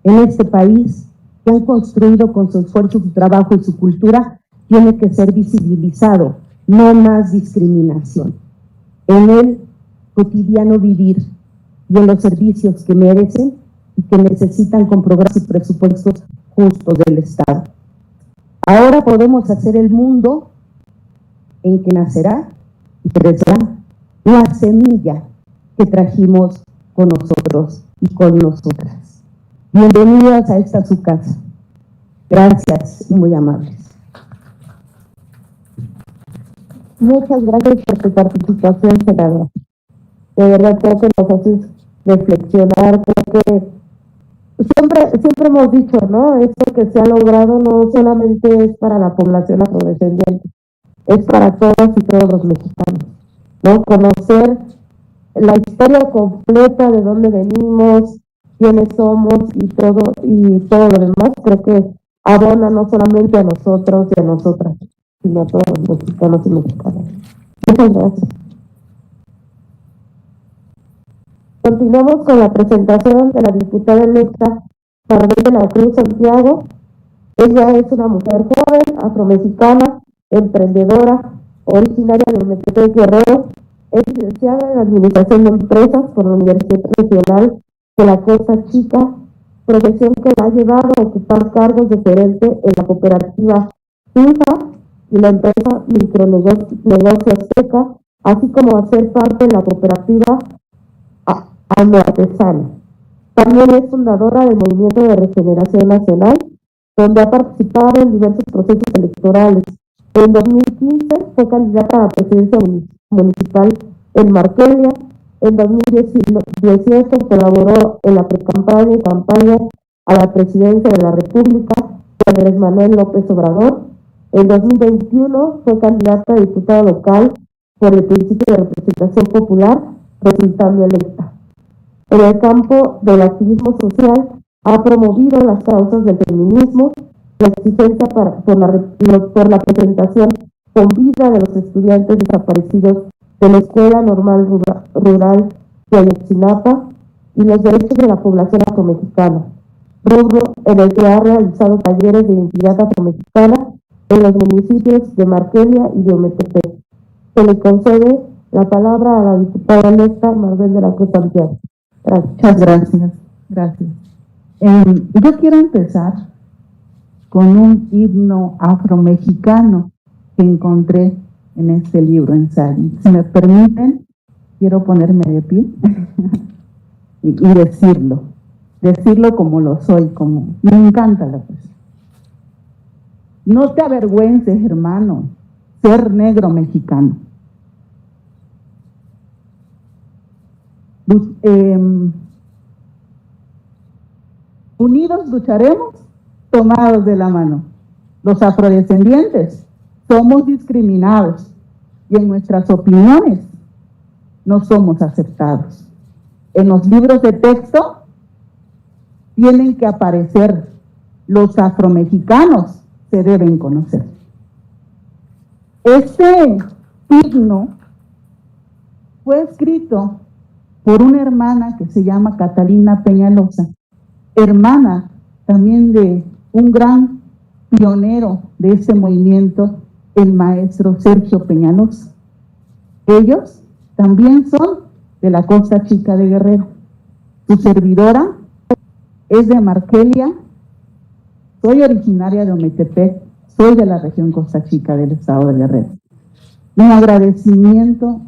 en este país, que han construido con su esfuerzo, su trabajo y su cultura, tiene que ser visibilizado, no más discriminación. En el cotidiano vivir y en los servicios que merecen y que necesitan con programas y presupuestos justos del Estado. Ahora podemos hacer el mundo en que nacerá y crecerá la semilla que trajimos con nosotros y con nosotras. Bienvenidas a esta su casa. Gracias y muy amables. Muchas gracias por tu participación, senadora. De verdad creo que nos haces reflexionar, creo que siempre hemos dicho, ¿no? Esto que se ha logrado no solamente es para la población afrodescendiente, es para todas y todos los mexicanos, ¿no? Conocer la historia completa de dónde venimos, quiénes somos y todo lo demás, creo que abona no solamente a nosotros y a nosotras, sino a todos los mexicanos y mexicanas. Muchas gracias. Continuamos con la presentación de la diputada electa Maribel de la Cruz Santiago. Ella es una mujer joven, afromexicana, emprendedora, originaria de Metepec, Guerrero. Es licenciada en Administración de Empresas por la Universidad Regional de la Costa Chica, profesión que la ha llevado a ocupar cargos de gerente en la cooperativa Finja y la empresa Micronegocio Azteca, así como a ser parte de la cooperativa Artesana. También es fundadora del Movimiento de Regeneración Nacional, donde ha participado en diversos procesos electorales. En 2015 fue candidata a la presidencia municipal en Marquelia. En 2018 colaboró en la precampaña y campaña a la presidencia de la República de Andrés Manuel López Obrador. En 2021 fue candidata a diputada local por el principio de representación popular, resultando electa. En el campo del activismo social ha promovido las causas del feminismo, la exigencia por la presentación con vida de los estudiantes desaparecidos de la Escuela Normal Rural de Ayotzinapa y los derechos de la población afromexicana, rubro en el que ha realizado talleres de identidad afromexicana en los municipios de Marquelia y de Ometepec. Se le concede la palabra a la diputada electa Maribel de la Cruz Santiago. Muchas gracias. Gracias. Yo quiero empezar con un himno afromexicano que encontré en este libro ensayo. Si me permiten, quiero ponerme de pie y decirlo como lo soy, como me encanta la poesía. No te avergüences, hermano, ser negro mexicano. Unidos lucharemos, tomados de la mano. Los afrodescendientes somos discriminados y en nuestras opiniones no somos aceptados. En los libros de texto tienen que aparecer. Los afromexicanos se deben conocer. Este himno fue escrito por una hermana que se llama Catalina Peñalosa, hermana también de un gran pionero de este movimiento, el maestro Sergio Peñalosa. Ellos también son de la Costa Chica de Guerrero. Su servidora es de Marquelia, soy originaria de Ometepec, soy de la región Costa Chica del estado de Guerrero. Un agradecimiento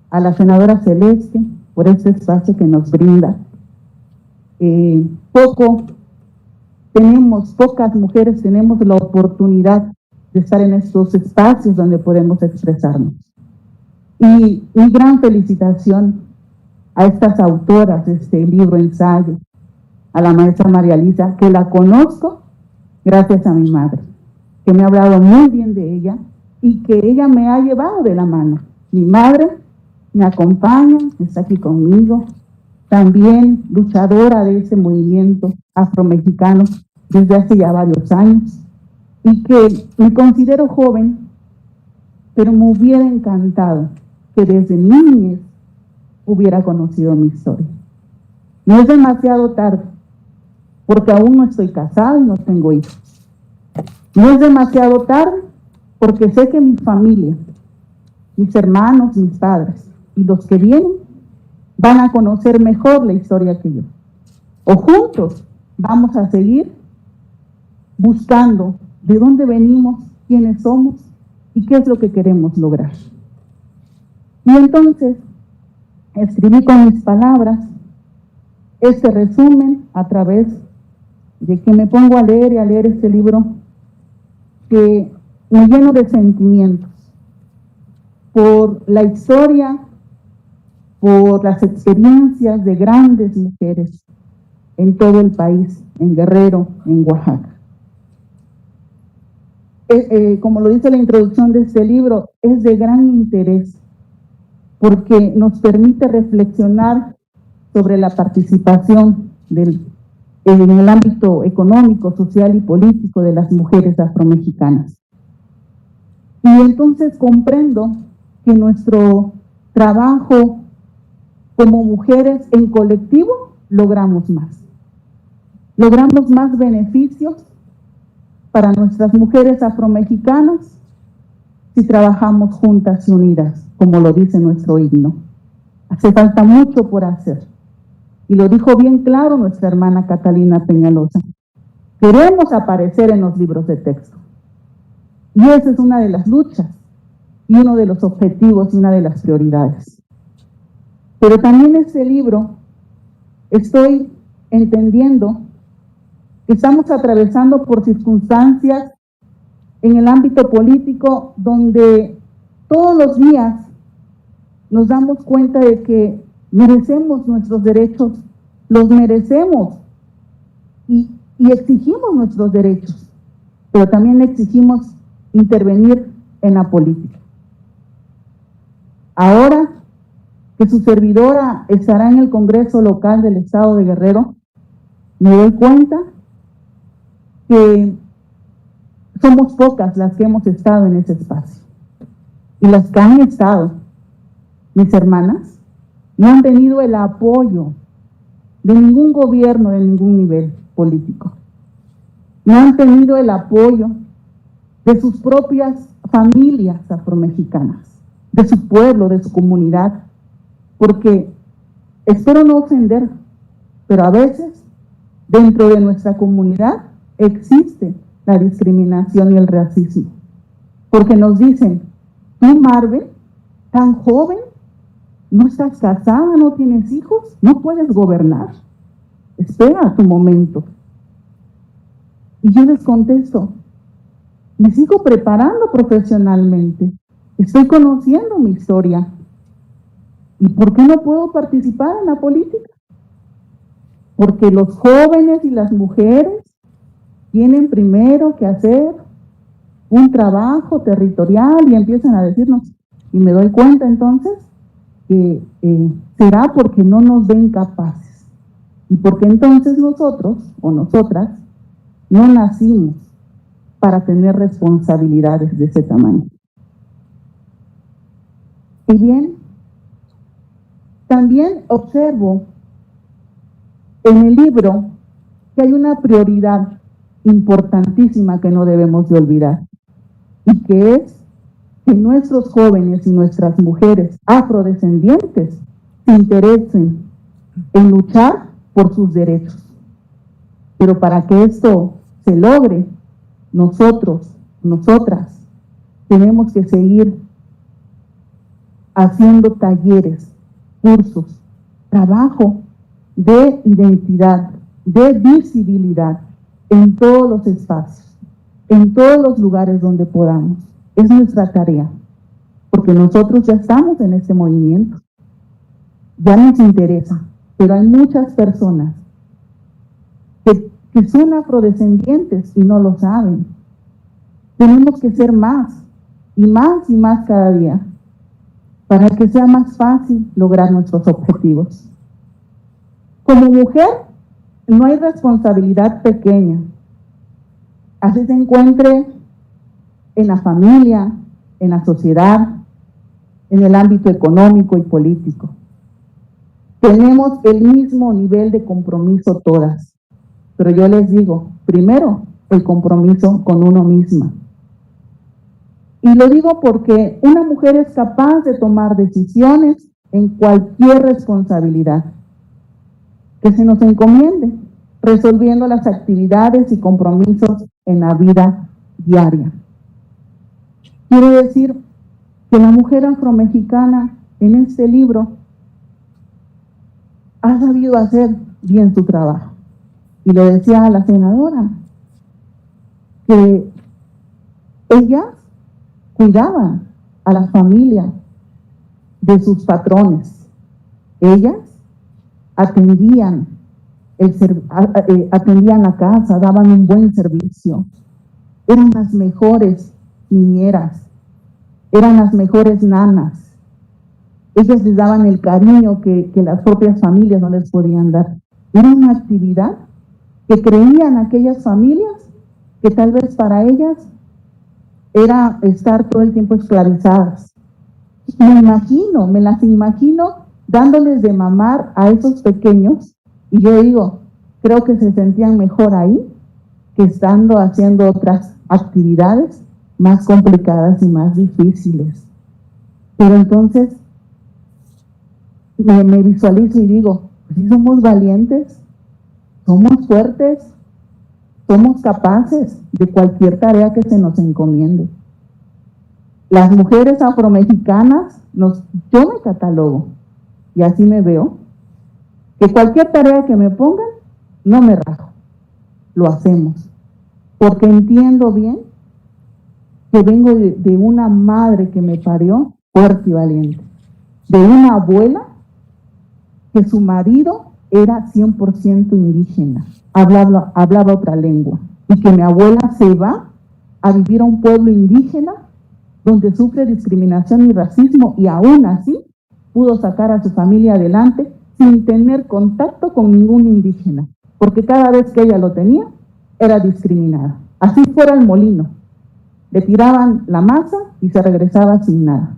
a la senadora Celeste por este espacio que nos brinda. Pocas mujeres tenemos la oportunidad de estar en estos espacios donde podemos expresarnos. Y mi gran felicitación a estas autoras de este libro ensayo, a la maestra María Lisa, que la conozco gracias a mi madre, que me ha hablado muy bien de ella y que ella me ha llevado de la mano. Mi madre me acompaña, está aquí conmigo, también luchadora de ese movimiento afromexicano desde hace ya varios años, y que me considero joven, pero me hubiera encantado que desde mi niñez hubiera conocido mi historia. No es demasiado tarde, porque aún no estoy casada y no tengo hijos. No es demasiado tarde, porque sé que mi familia, mis hermanos, mis padres y los que vienen van a conocer mejor la historia que yo. O juntos vamos a seguir buscando de dónde venimos, quiénes somos y qué es lo que queremos lograr. Y entonces escribí con mis palabras este resumen a través de que me pongo a leer este libro que me lleno de sentimientos por la historia, por las experiencias de grandes mujeres en todo el país, en Guerrero, en Oaxaca. Como lo dice la introducción de este libro, es de gran interés porque nos permite reflexionar sobre la participación en el ámbito económico, social y político de las mujeres afromexicanas. Y entonces comprendo que nuestro trabajo como mujeres en colectivo logramos más. Logramos más beneficios para nuestras mujeres afromexicanas si trabajamos juntas y unidas, como lo dice nuestro himno. Hace falta mucho por hacer. Y lo dijo bien claro nuestra hermana Catalina Peñalosa. Queremos aparecer en los libros de texto. Y esa es una de las luchas, y uno de los objetivos y una de las prioridades. Pero también este libro estoy entendiendo que estamos atravesando por circunstancias en el ámbito político donde todos los días nos damos cuenta de que merecemos nuestros derechos, los merecemos y exigimos nuestros derechos, pero también exigimos intervenir en la política. Ahora que su servidora estará en el Congreso local del Estado de Guerrero, me doy cuenta que somos pocas las que hemos estado en ese espacio. Y las que han estado, mis hermanas, no han tenido el apoyo de ningún gobierno de ningún nivel político. No han tenido el apoyo de sus propias familias afromexicanas, de su pueblo, de su comunidad, porque espero no ofender, pero a veces dentro de nuestra comunidad existe la discriminación y el racismo, porque nos dicen, tú Marvel, tan joven, no estás casada, no tienes hijos, no puedes gobernar, espera tu momento. Y yo les contesto, me sigo preparando profesionalmente, estoy conociendo mi historia. ¿Y por qué no puedo participar en la política? Porque los jóvenes y las mujeres tienen primero que hacer un trabajo territorial y empiezan a decirnos, y me doy cuenta entonces que será porque no nos ven capaces y porque entonces nosotros o nosotras no nacimos para tener responsabilidades de ese tamaño. Y bien, también observo en el libro que hay una prioridad importantísima que no debemos de olvidar, y que es que nuestros jóvenes y nuestras mujeres afrodescendientes se interesen en luchar por sus derechos. Pero para que esto se logre, nosotros, nosotras, tenemos que seguir haciendo talleres, cursos, trabajo de identidad, de visibilidad en todos los espacios, en todos los lugares donde podamos. Es nuestra tarea, porque nosotros ya estamos en este movimiento, ya nos interesa, pero hay muchas personas que son afrodescendientes y no lo saben. Tenemos que ser más y más y más cada día para que sea más fácil lograr nuestros objetivos. Como mujer, no hay responsabilidad pequeña. Así se encuentre en la familia, en la sociedad, en el ámbito económico y político. Tenemos el mismo nivel de compromiso todas, pero yo les digo, primero, el compromiso con uno misma. Y lo digo porque una mujer es capaz de tomar decisiones en cualquier responsabilidad que se nos encomiende, resolviendo las actividades y compromisos en la vida diaria. Quiero decir que la mujer afromexicana en este libro ha sabido hacer bien su trabajo. Y lo decía la senadora, que ellas cuidaban a la familia de sus patrones. Ellas atendían atendían la casa, daban un buen servicio. Eran las mejores niñeras, eran las mejores nanas. Ellas les daban el cariño que las propias familias no les podían dar. Era una actividad que creían aquellas familias que tal vez para ellas era estar todo el tiempo esclavizadas. Me las imagino dándoles de mamar a esos pequeños, y yo digo, creo que se sentían mejor ahí que estando haciendo otras actividades más complicadas y más difíciles. Pero entonces me visualizo y digo, pues si somos valientes, somos fuertes, somos capaces de cualquier tarea que se nos encomiende. Las mujeres afromexicanas, yo me catalogo, y así me veo, que cualquier tarea que me pongan, no me rajo, lo hacemos, porque entiendo bien que vengo de una madre que me parió fuerte y valiente, de una abuela que su marido era 100% indígena, hablaba otra lengua, y que mi abuela se va a vivir a un pueblo indígena donde sufre discriminación y racismo, y aún así pudo sacar a su familia adelante sin tener contacto con ningún indígena, porque cada vez que ella lo tenía, era discriminada. Así fuera el molino, le tiraban la masa y se regresaba sin nada.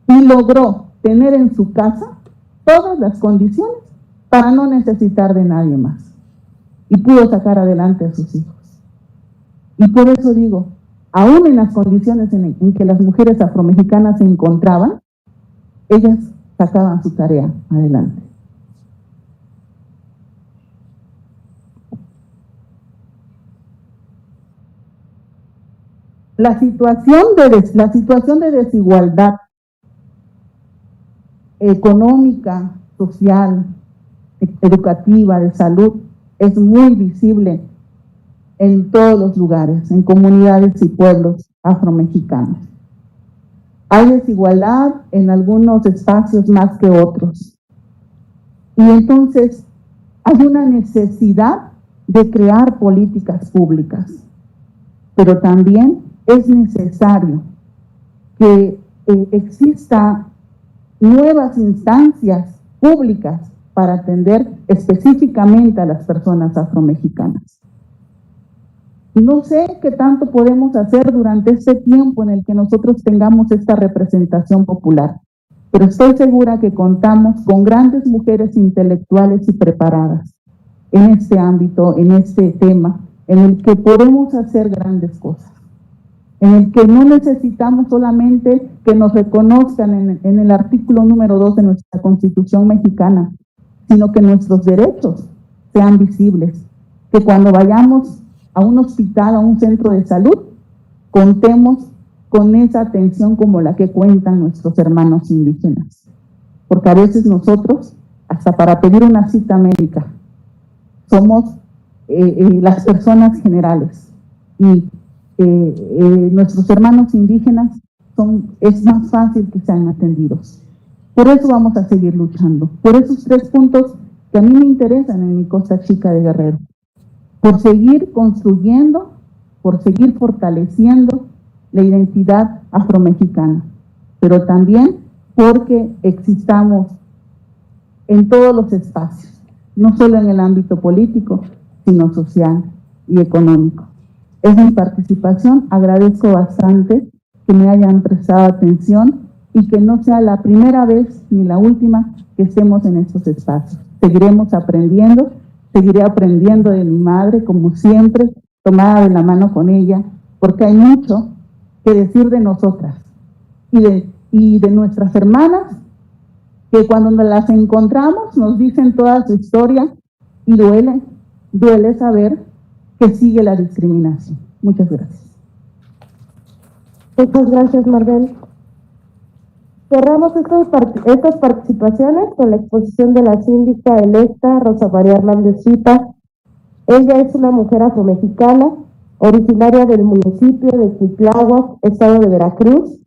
Y logró tener en su casa todas las condiciones para no necesitar de nadie más. Y pudo sacar adelante a sus hijos. Y por eso digo, aún en las condiciones en que las mujeres afromexicanas se encontraban, ellas sacaban su tarea adelante. La situación de desigualdad económica, social, educativa, de salud, es muy visible en todos los lugares, en comunidades y pueblos afromexicanos. Hay desigualdad en algunos espacios más que otros. Y entonces hay una necesidad de crear políticas públicas, pero también es necesario que exista nuevas instancias públicas para atender específicamente a las personas afromexicanas. No sé qué tanto podemos hacer durante este tiempo en el que nosotros tengamos esta representación popular, pero estoy segura que contamos con grandes mujeres intelectuales y preparadas en este ámbito, en este tema, en el que podemos hacer grandes cosas, en el que no necesitamos solamente que nos reconozcan en el artículo número 2 de nuestra Constitución mexicana, sino que nuestros derechos sean visibles, que cuando vayamos a un hospital, a un centro de salud, contemos con esa atención como la que cuentan nuestros hermanos indígenas. Porque a veces nosotros, hasta para pedir una cita médica, somos las personas generales, y nuestros hermanos indígenas es más fácil que sean atendidos. Por eso vamos a seguir luchando, por esos 3 puntos que a mí me interesan en mi Costa Chica de Guerrero, por seguir construyendo, por seguir fortaleciendo la identidad afromexicana, pero también porque existamos en todos los espacios, no solo en el ámbito político, sino social y económico. Es mi participación, agradezco bastante que me hayan prestado atención y que no sea la primera vez ni la última que estemos en estos espacios. Seguiremos aprendiendo, seguiré aprendiendo de mi madre, como siempre, tomada de la mano con ella, porque hay mucho que decir de nosotras y de nuestras hermanas que cuando nos las encontramos nos dicen toda su historia y duele saber que sigue la discriminación. Muchas gracias. Muchas gracias, Maribel. Cerramos estas participaciones con la exposición de la síndica electa Rosa María Hernández Zita. Ella es una mujer afromexicana, originaria del municipio de Cuitláhuac, estado de Veracruz.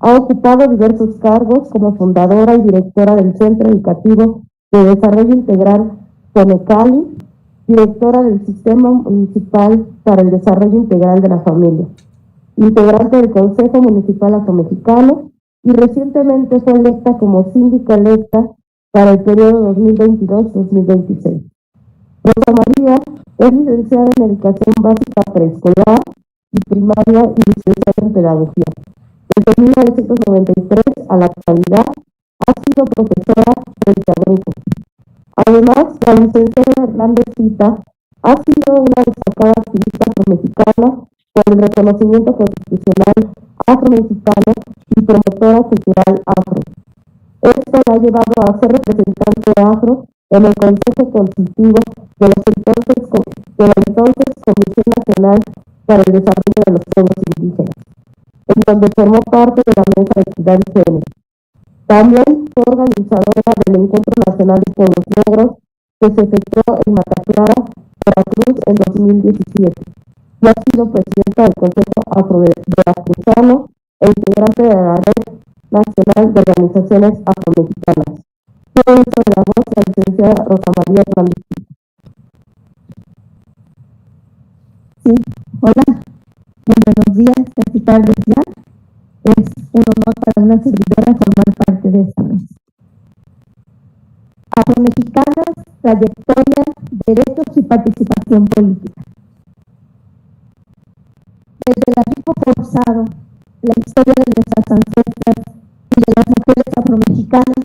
Ha ocupado diversos cargos como fundadora y directora del Centro Educativo de Desarrollo Integral Conecali, directora del Sistema Municipal para el Desarrollo Integral de la Familia, integrante del Consejo Municipal Afromexicano, y recientemente fue electa como síndica electa para el periodo 2022-2026. Rosa María es licenciada en Educación Básica Preescolar y Primaria y licenciada en Pedagogía. Desde 1993 a la actualidad ha sido profesora frente a grupos. Además, la licenciada Hernández Zita ha sido una destacada activista afromexicana por el reconocimiento constitucional afromexicano y promotora cultural afro. Esto la ha llevado a ser representante afro en el Consejo Consultivo de la entonces Comisión Nacional para el Desarrollo de los Pueblos Indígenas, en donde formó parte de la Mesa de Equidad de Género. También fue organizadora del Encuentro Nacional de Pueblos Negros que se efectuó en Mataclara, Veracruz, en 2017. Y ha sido presidenta del Consejo Afro-Veracruzano e integrante de la Red Nacional de Organizaciones Afromexicanas. Todo eso de la voz de la licenciada Rosa María Hernández. Sí, hola, muy buenos días, casi tardes ya. Es un honor para una servidora formar parte de esta mesa. Afromexicanas, trayectoria, derechos y participación política. Desde el arribo forzado, la historia de nuestras ancestras y de las mujeres afromexicanas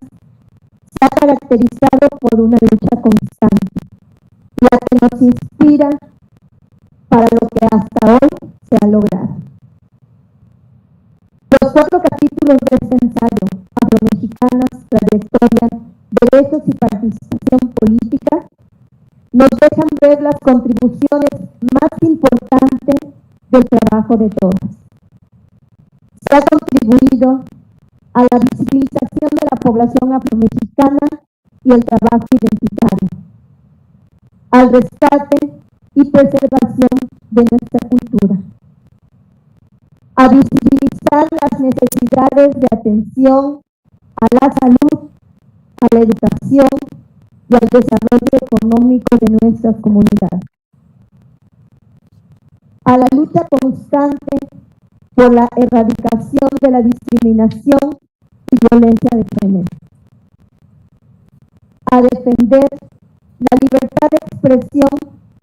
se ha caracterizado por una lucha constante, la que nos inspira para lo que hasta hoy se ha logrado. Los 4 capítulos de este ensayo, Afromexicanas, trayectoria, derechos y participación política, nos dejan ver las contribuciones más importantes del trabajo de todas. Se ha contribuido a la visibilización de la población afromexicana y el trabajo identitario, al rescate y preservación de nuestra cultura, a visibilizar las necesidades de atención a la salud, a la educación y al desarrollo económico de nuestras comunidades, a la lucha constante por la erradicación de la discriminación y violencia de género, a defender la libertad de expresión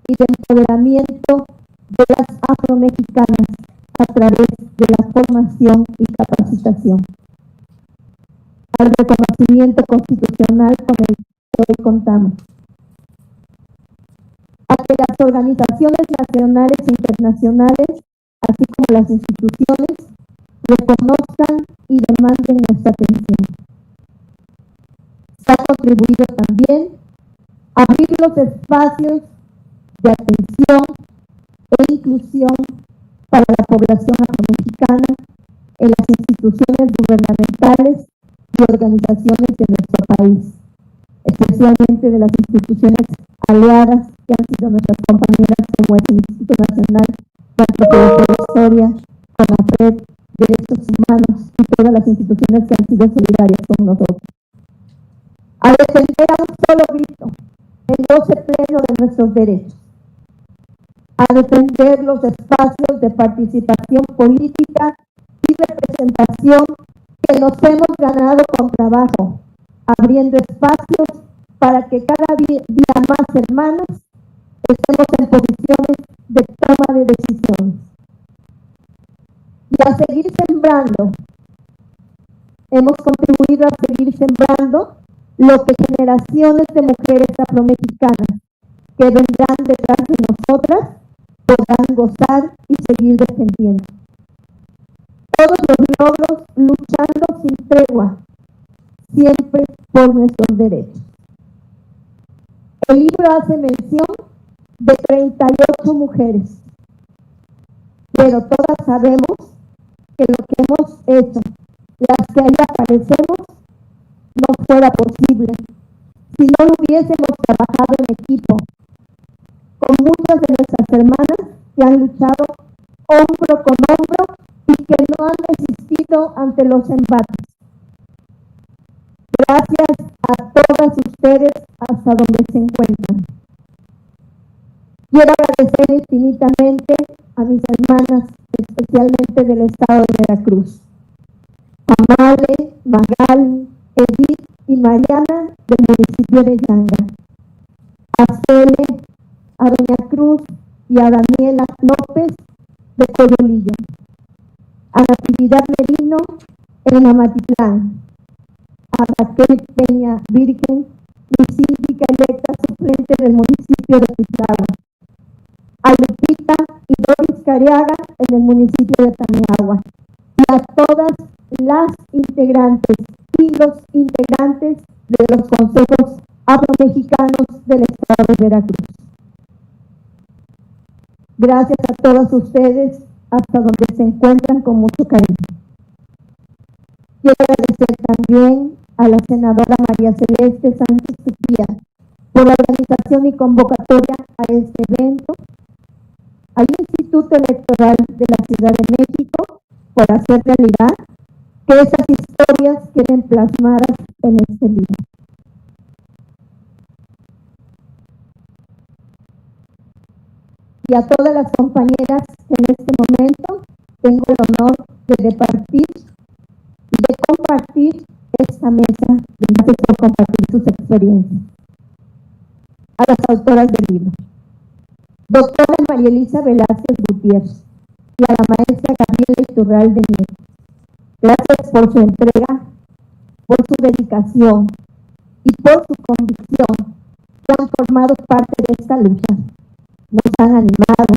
y de empoderamiento de las afromexicanas a través de la formación y capacitación, al reconocimiento constitucional con el que hoy contamos, a que las organizaciones nacionales e internacionales, así como las instituciones, reconozcan y demanden nuestra atención. Se ha contribuido también a abrir los espacios de atención e inclusión para la población afromexicana en las instituciones gubernamentales y organizaciones de nuestro país, especialmente de las instituciones aliadas que han sido nuestras compañeras, como es el Instituto Nacional de Antropología e Historia, CONAPRED, Derechos Humanos y todas las instituciones que han sido solidarias con nosotros. A defender a un solo grito el goce pleno de nuestros derechos, a defender los espacios de participación política y representación que nos hemos ganado con trabajo, abriendo espacios para que cada día más hermanas estemos en posiciones de toma de decisiones. Y a seguir sembrando, hemos contribuido a seguir sembrando lo que generaciones de mujeres afromexicanas que vendrán detrás de nosotras podrán gozar y seguir defendiendo. Todos los logros luchando sin tregua, siempre por nuestros derechos. El libro hace mención de 38 mujeres, pero todas sabemos que lo que hemos hecho, las que ahí aparecemos, no fuera posible si no lo hubiésemos trabajado en equipo, con muchas de nuestras hermanas que han luchado hombro con hombro y que no han resistido ante los embates. Gracias a todas ustedes hasta donde se encuentran. Quiero agradecer infinitamente a mis hermanas, especialmente del estado de Veracruz, a Male, Magali, Edith y Mariana del municipio de Yanga, a Cele, a Doña Cruz y a Daniela López de Coyolillo, a Natividad Merino en Amatitlán, a Raquel Peña Virgen, mi síndica electa suplente del municipio de Pitlagua, a Lupita y Doris Cariaga en el municipio de Tamiagua, y a todas las integrantes y los integrantes de los consejos afromexicanos del estado de Veracruz. Gracias a todos ustedes hasta donde se encuentran con mucho cariño. Quiero agradecer también a la senadora María Celeste Sánchez Tupía por la organización y convocatoria a este evento, al Instituto Electoral de la Ciudad de México por hacer realidad que esas historias queden plasmadas en este libro. Y a todas las compañeras que en este momento tengo el honor de departir y de compartir esta mesa. Gracias por compartir sus experiencias. A las autoras del libro, doctora María Elisa Velázquez Gutiérrez y a la maestra Gabriela Iturralde Nieto. Gracias por su entrega, por su dedicación y por su convicción que han formado parte de esta lucha. Nos han animado,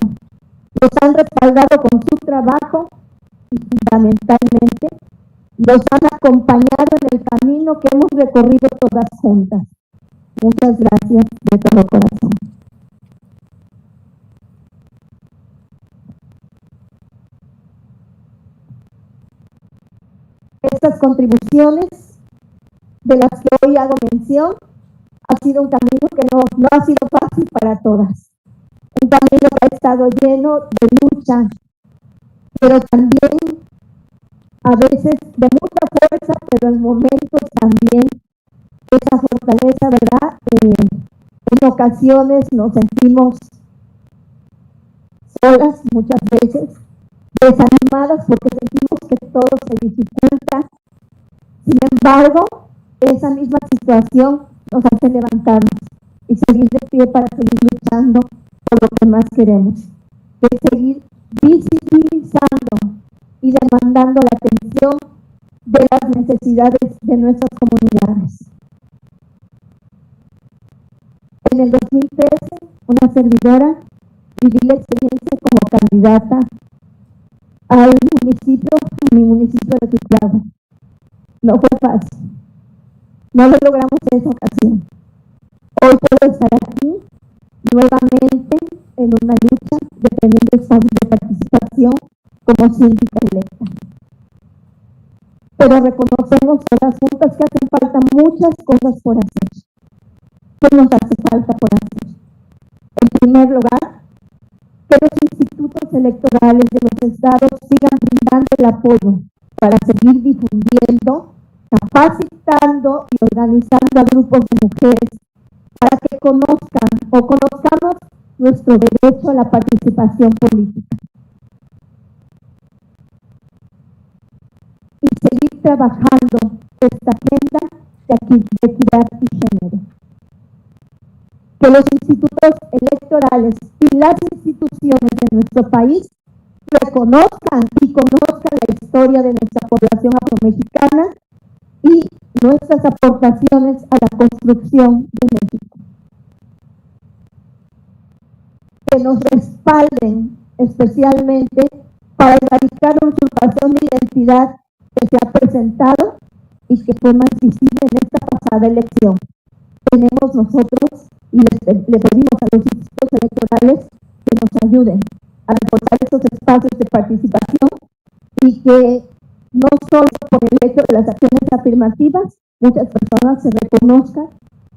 nos han respaldado con su trabajo y fundamentalmente nos han acompañado en el camino que hemos recorrido todas juntas. Muchas gracias de todo corazón. Estas contribuciones de las que hoy hago mención ha sido un camino que no ha sido fácil para todas. Un camino que ha estado lleno de lucha, pero también a veces de mucha fuerza, pero en momentos también esa fortaleza, ¿verdad? En ocasiones nos sentimos solas, muchas veces, desanimadas porque sentimos que todo se dificulta. Sin embargo, esa misma situación nos hace levantarnos y seguir de pie para seguir luchando por lo que más queremos, de seguir visibilizando y demandando la atención de las necesidades de nuestras comunidades. En el 2013, una servidora viví la experiencia como candidata a mi municipio de Pitlagua. No fue fácil. No lo logramos en esa ocasión. Hoy puedo estar aquí nuevamente en una lucha, defendiendo espacios de participación como síndica electa. Pero reconocemos todas juntas que hacen falta muchas cosas por hacer. ¿Qué nos hace falta por hacer? En primer lugar, que los institutos electorales de los estados sigan brindando el apoyo para seguir difundiendo, capacitando y organizando a grupos de mujeres para que conozcamos nuestro derecho a la participación política. Y seguir trabajando esta agenda de equidad y género. Que los institutos electorales y las instituciones de nuestro país reconozcan y conozcan la historia de nuestra población afromexicana y nuestras aportaciones a la construcción de México. Que nos respalden especialmente para erradicar la usurpación de identidad que se ha presentado y que fue más visible en esta pasada elección. Tenemos nosotros y le pedimos a los institutos electorales que nos ayuden a reforzar esos espacios de participación y que no solo por el hecho de las acciones afirmativas, muchas personas se reconozcan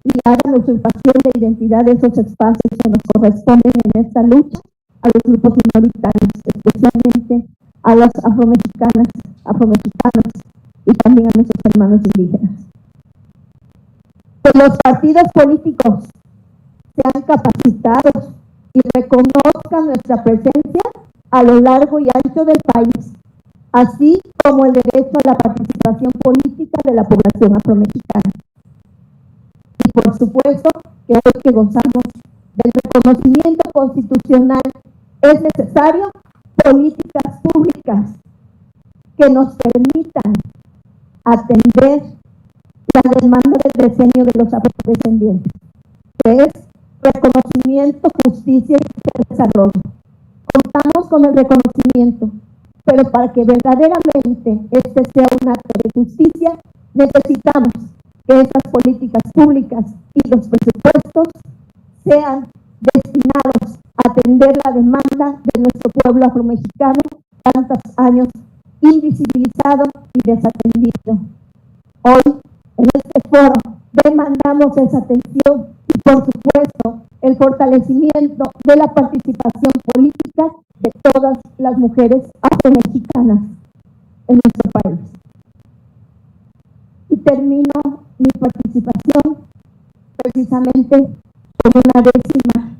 y hagan usurpación de identidad de esos espacios que nos corresponden en esta lucha a los grupos minoritarios, especialmente a las afromexicanos y también a nuestros hermanos indígenas. Que los partidos políticos sean capacitados y reconozcan nuestra presencia a lo largo y ancho del país, así como el derecho a la participación política de la población afromexicana. Y por supuesto que hoy que gozamos del reconocimiento constitucional es necesario políticas públicas que nos permitan atender la demanda del decenio de los afrodescendientes, que es reconocimiento, justicia y desarrollo. Contamos con el reconocimiento, pero para que verdaderamente este sea un acto de justicia, necesitamos que esas políticas públicas y los presupuestos sean destinados a atender la demanda de nuestro pueblo afromexicano, tantos años invisibilizado y desatendido. Hoy, en este foro, demandamos esa atención y, por supuesto, el fortalecimiento de la participación política de todas las mujeres afromexicanas en nuestro país. Y termino mi participación precisamente con una décima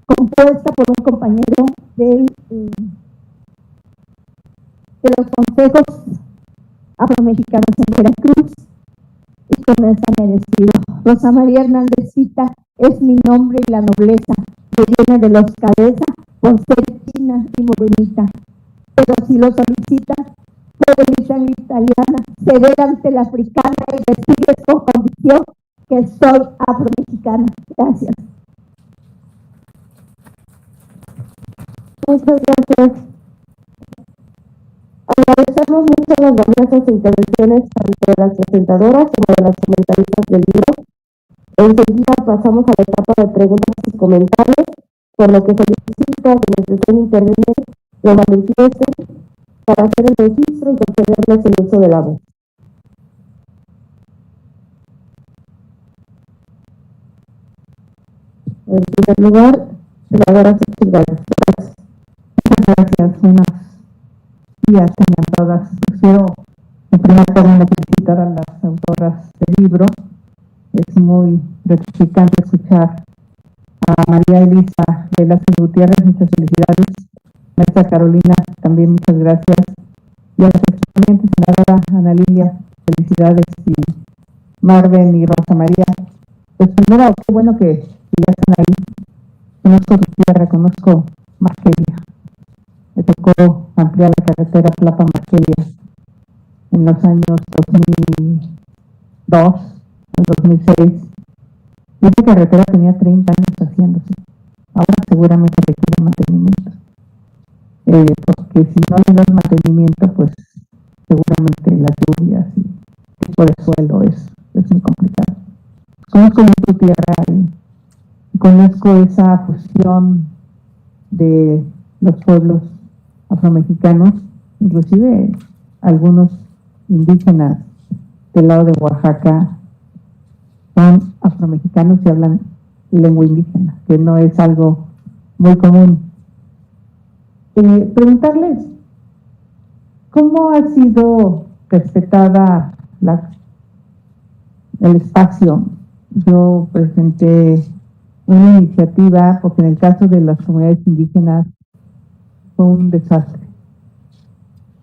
compuesta por un compañero de los consejos afromexicanos en Veracruz, y con esa me despido. Rosa María Hernándezcita es mi nombre y la nobleza que viene de los cabeza por ser china y morenita, pero si lo solicita puede mi sangre italiana ceder ante la africana y decirles con convicción que soy afromexicana. Gracias. Muchas gracias. Agradecemos mucho las valiosas intervenciones tanto de las presentadoras como de las comentaristas del libro. Enseguida pasamos a la etapa de preguntas y comentarios, por lo que solicito que quienes deseen intervenir lo manifiesten para hacer el registro y concederles el uso de la voz. En primer lugar, senadora Xochitl Gálvez. Gracias. Gracias, buenos días tengan todas. Quiero en primer término felicitar a las autoras del libro. Es muy gratificante escuchar a María Elisa Velázquez Gutiérrez, muchas felicidades. Maestra Carolina, también muchas gracias. Y a los exponentes, senadora Ana Lilia, felicidades, y Marven y Rosa María. Pues primero, qué bueno que ya están ahí. Conozco tu tierra, conozco Masquelia. Me tocó ampliar la carretera Tlapa-Masquelia en los años 2002, 2006. Y esa carretera tenía 30 años haciéndose. Ahora seguramente requiere mantenimiento. Porque si no le das mantenimiento, pues seguramente las lluvias y el tipo de suelo es muy complicado. Conozco bien tu tierra y conozco esa fusión de los pueblos afromexicanos, inclusive algunos indígenas del lado de Oaxaca son afromexicanos y hablan lengua indígena, que no es algo muy común. Preguntarles, ¿cómo ha sido respetada el espacio? Yo presenté una iniciativa, porque en el caso de las comunidades indígenas fue un desastre.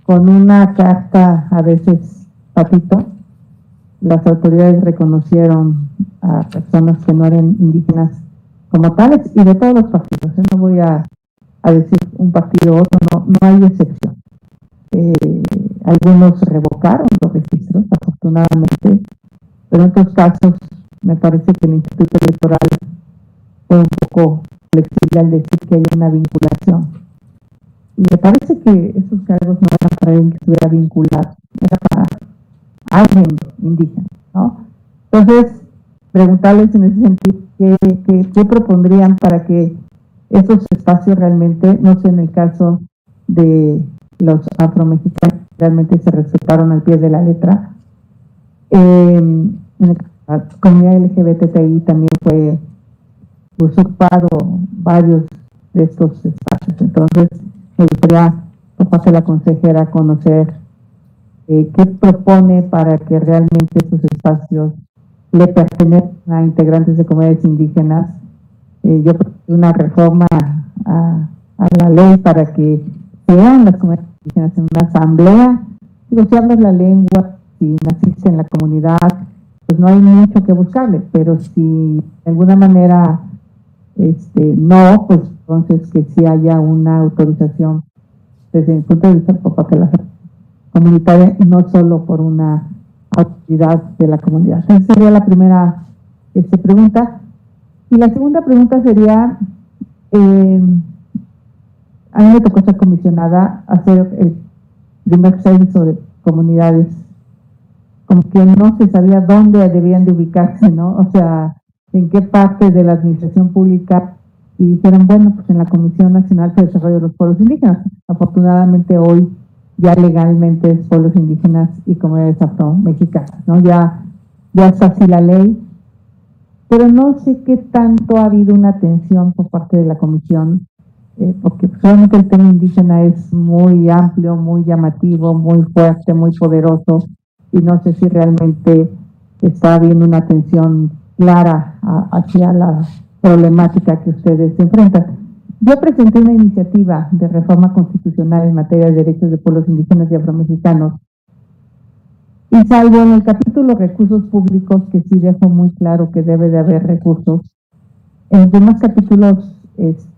Con una carta, a veces patito, las autoridades reconocieron a personas que no eran indígenas como tales, y de todos los partidos. No voy a decir un partido u otro, no hay excepción. Algunos revocaron los registros, afortunadamente, pero en otros casos me parece que el Instituto Electoral fue un poco flexible al decir que hay una vinculación. Y me parece que esos cargos no eran para alguien que estuviera vinculado, era para alguien indígena, ¿no? Entonces, preguntarles en ese sentido qué propondrían para que esos espacios realmente, no sé, en el caso de los afromexicanos, realmente se respetaron al pie de la letra. En la comunidad LGBTI también fue usurpado varios de estos espacios. Entonces, me gustaría, por parte de la consejera, conocer qué propone para que realmente estos espacios le pertenezcan a integrantes de comunidades indígenas. Yo propongo una reforma a la ley para que sean las comunidades indígenas en una asamblea. Digo, si hablas la lengua, si naciste en la comunidad, pues no hay mucho que buscarle, pero si de alguna manera no, pues entonces que sí haya una autorización desde mi punto de vista por parte de la comunitaria y no solo por una autoridad de la comunidad. Esa sería la primera pregunta. Y la segunda pregunta sería, a mí me tocó ser comisionada a hacer el primer censo de comunidades, como que no se sabía dónde debían de ubicarse, ¿no? O sea, en qué parte de la administración pública, y dijeron, bueno, pues en la Comisión Nacional de Desarrollo de los Pueblos Indígenas. Afortunadamente hoy ya legalmente es pueblos indígenas y comunidades afromexicanas, ¿no? Ya está así la ley, pero no sé qué tanto ha habido una atención por parte de la comisión, porque realmente el tema indígena es muy amplio, muy llamativo, muy fuerte, muy poderoso, y no sé si realmente está habiendo una atención clara hacia la problemática que ustedes enfrentan. Yo presenté una iniciativa de reforma constitucional en materia de derechos de pueblos indígenas y afromexicanos, y salvo en el capítulo recursos públicos, que sí dejo muy claro que debe de haber recursos, en los demás capítulos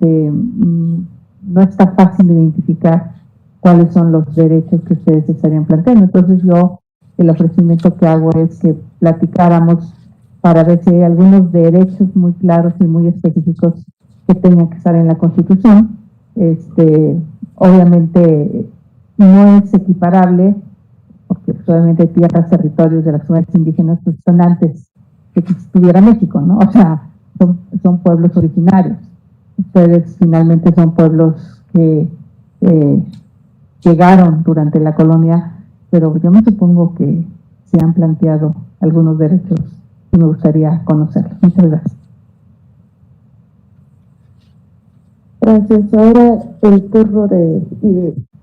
no está fácil identificar cuáles son los derechos que ustedes estarían planteando. Entonces yo el ofrecimiento que hago es que platicáramos para ver si hay algunos derechos muy claros y muy específicos que tengan que estar en la Constitución. Obviamente no es equiparable, porque obviamente tierras, territorios de las comunidades indígenas pues, son antes de que estuviera México, ¿no? O sea, son pueblos originarios. Ustedes finalmente son pueblos que llegaron durante la colonia, pero yo me supongo que se han planteado algunos derechos y me gustaría conocerlos. Muchas gracias. Gracias. Ahora el turno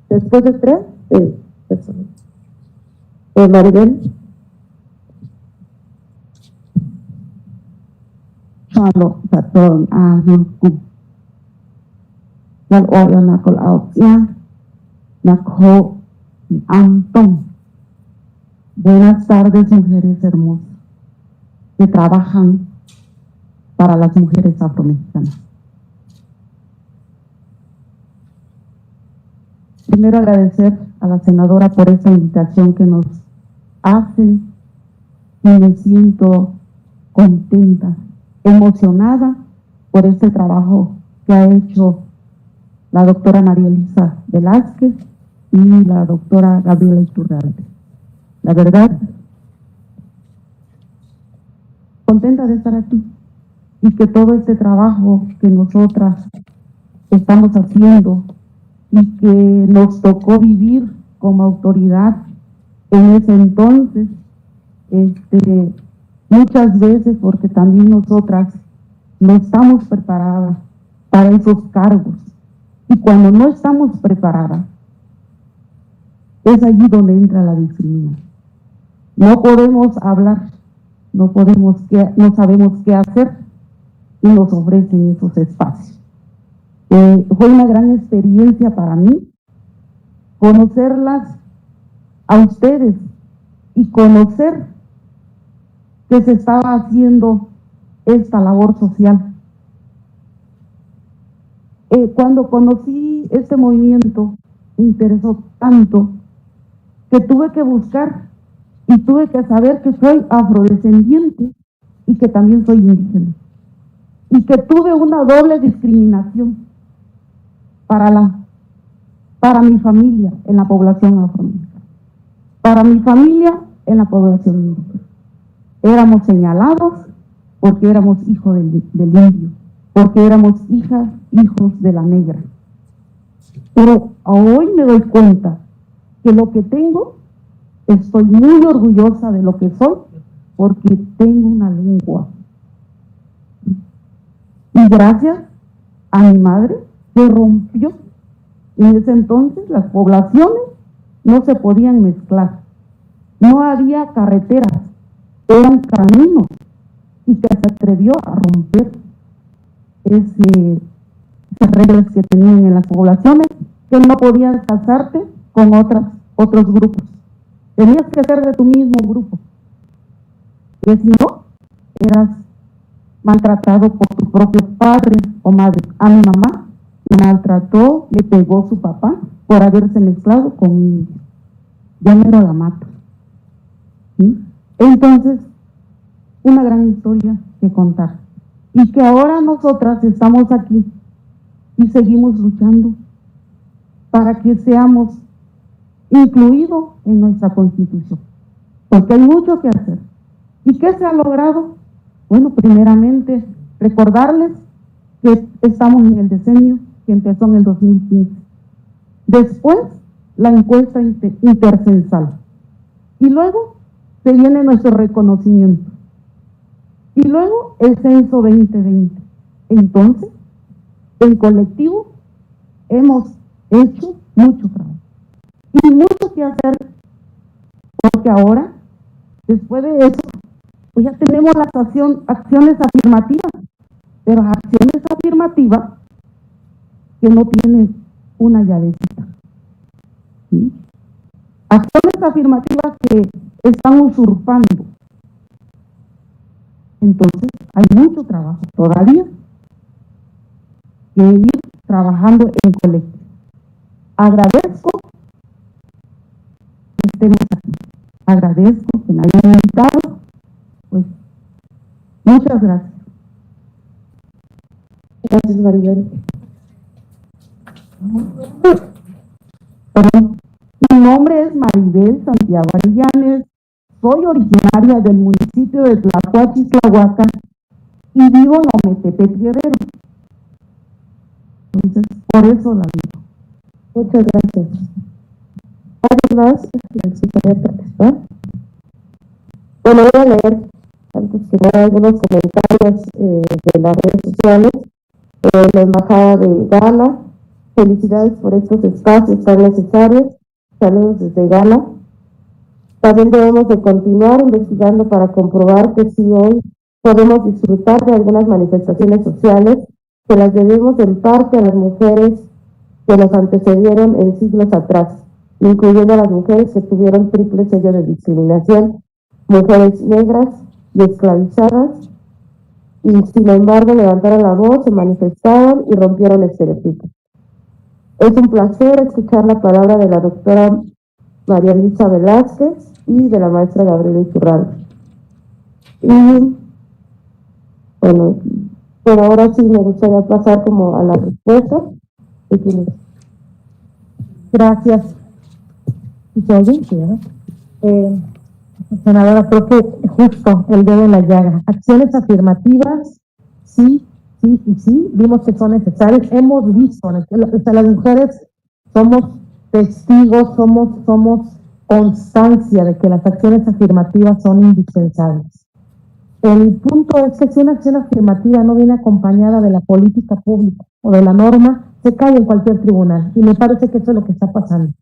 después de tres, Maribel. Salo Patron Yulku Yal Oyo Nakol Autia Nakho Antón. Buenas tardes, mujeres hermosas que trabajan para las mujeres afromexicanas. Primero agradecer a la senadora por esta invitación que nos hace y me siento contenta, emocionada por este trabajo que ha hecho la doctora María Elisa Velázquez y la doctora Gabriela Iturralde. La verdad, contenta de estar aquí y que todo este trabajo que nosotras estamos haciendo y que nos tocó vivir como autoridad en ese entonces, muchas veces porque también nosotras no estamos preparadas para esos cargos, y cuando no estamos preparadas es allí donde entra la discriminación. No podemos hablar, no sabemos qué hacer y nos ofrecen esos espacios. Fue una gran experiencia para mí conocerlas a ustedes y conocer que se estaba haciendo esta labor social. Cuando conocí este movimiento me interesó tanto que tuve que buscar y tuve que saber que soy afrodescendiente y que también soy indígena y que tuve una doble discriminación para mi familia en la población afroamericana. Para mi familia en la población indígena. Éramos señalados porque éramos hijos del indio, porque éramos hijos de la negra. Pero hoy me doy cuenta que lo que tengo, estoy muy orgullosa de lo que soy, porque tengo una lengua. Y gracias a mi madre, que rompió. En ese entonces las poblaciones no se podían mezclar. No había carreteras, eran caminos. Y que se atrevió a romper esas reglas que tenían en las poblaciones, que no podías casarte con otros grupos. Tenías que ser de tu mismo grupo. Y si no, eras maltratado por tu propio padre o madre. A mi mamá le maltrató, le pegó su papá por haberse mezclado con un indio. Ya no la mato. ¿Sí? Entonces, una gran historia que contar. Y que ahora nosotras estamos aquí y seguimos luchando para que seamos incluidos en nuestra Constitución. Porque hay mucho que hacer. ¿Y qué se ha logrado? Bueno, primeramente, recordarles que estamos en el decenio que empezó en el 2015. Después, la encuesta intercensal. Y luego, se viene nuestro reconocimiento. Y luego, el censo 2020. Entonces, en colectivo, hemos hecho mucho trabajo. Y mucho que hacer, porque ahora, después de eso, pues ya tenemos las acciones afirmativas, pero acciones afirmativas que no tienen una llavecita. ¿Sí? Acciones afirmativas que están usurpando. Entonces, hay mucho trabajo todavía que ir trabajando en colectivo. Agradezco que estemos aquí. Agradezco que me hayan invitado. Pues, muchas gracias. Gracias, Maribel. Mi nombre es Maribel Santiago Arellanes. Soy originaria del municipio de Tlacuachi, Tlahuaca, y vivo en Ometepec, Guerrero. Entonces, por eso la digo. Muchas gracias. ¿Alguien más necesitaría participar? Bueno, voy a leer antes que nada algunos comentarios de las redes sociales. La Embajada de Ghana, felicidades por estos espacios tan necesarios. Saludos desde Ghana. También debemos de continuar investigando para comprobar que si hoy podemos disfrutar de algunas manifestaciones sociales, que las debemos en parte a las mujeres que nos antecedieron en siglos atrás, incluyendo a las mujeres que tuvieron triple sello de discriminación, mujeres negras y esclavizadas, y sin embargo levantaron la voz, se manifestaron y rompieron estereotipos. Es un placer escuchar la palabra de la doctora María Luisa Velázquez y de la maestra Gabriela Iturralde. Y bueno, por ahora sí me gustaría pasar como a la respuesta. Gracias. Senadora, creo que justo el dedo en la llaga. Acciones afirmativas, sí, sí y sí, vimos que son necesarias. Hemos visto, o sea, las mujeres somos testigos, somos constancia de que las acciones afirmativas son indispensables. El punto es que si una acción afirmativa no viene acompañada de la política pública o de la norma, se cae en cualquier tribunal, y me parece que eso es lo que está pasando.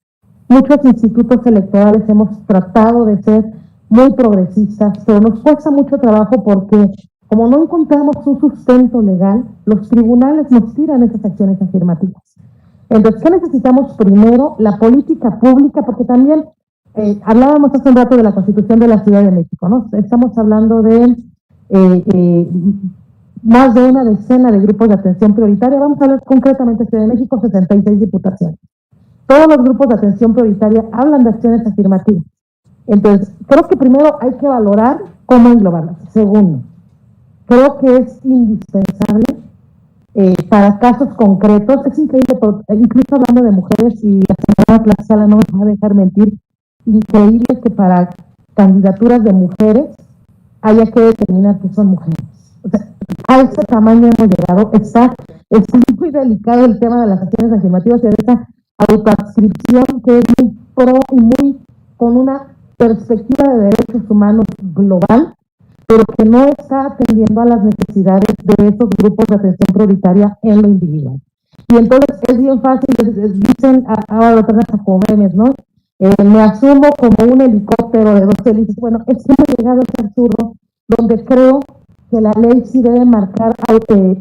Muchos institutos electorales hemos tratado de ser muy progresistas, pero nos cuesta mucho trabajo porque como no encontramos un sustento legal, los tribunales nos tiran esas acciones afirmativas. Entonces, ¿qué necesitamos primero? La política pública, porque también hablábamos hace un rato de la Constitución de la Ciudad de México, ¿no? Estamos hablando de más de una decena de grupos de atención prioritaria. Vamos a hablar concretamente de Ciudad de México, 66 diputaciones. Todos los grupos de atención prioritaria hablan de acciones afirmativas. Entonces, creo que primero hay que valorar cómo englobarlas. Segundo, creo que es indispensable para casos concretos. Es increíble, incluso hablando de mujeres, y la señora Tlaxcala no me va a dejar mentir, increíble que para candidaturas de mujeres haya que determinar que son mujeres. O sea, a ese tamaño hemos llegado. Es muy delicado el tema de las acciones afirmativas y de esa autoadscripción que es muy pro y muy con una perspectiva de derechos humanos global, pero que no está atendiendo a las necesidades de esos grupos de atención prioritaria en lo individual. Y entonces es bien fácil, dicen ahora otras como memes, ¿no? Me asumo como un helicóptero de 2 hélices. Bueno, es que hemos llegado a ese absurdo donde creo que la ley sí debe marcar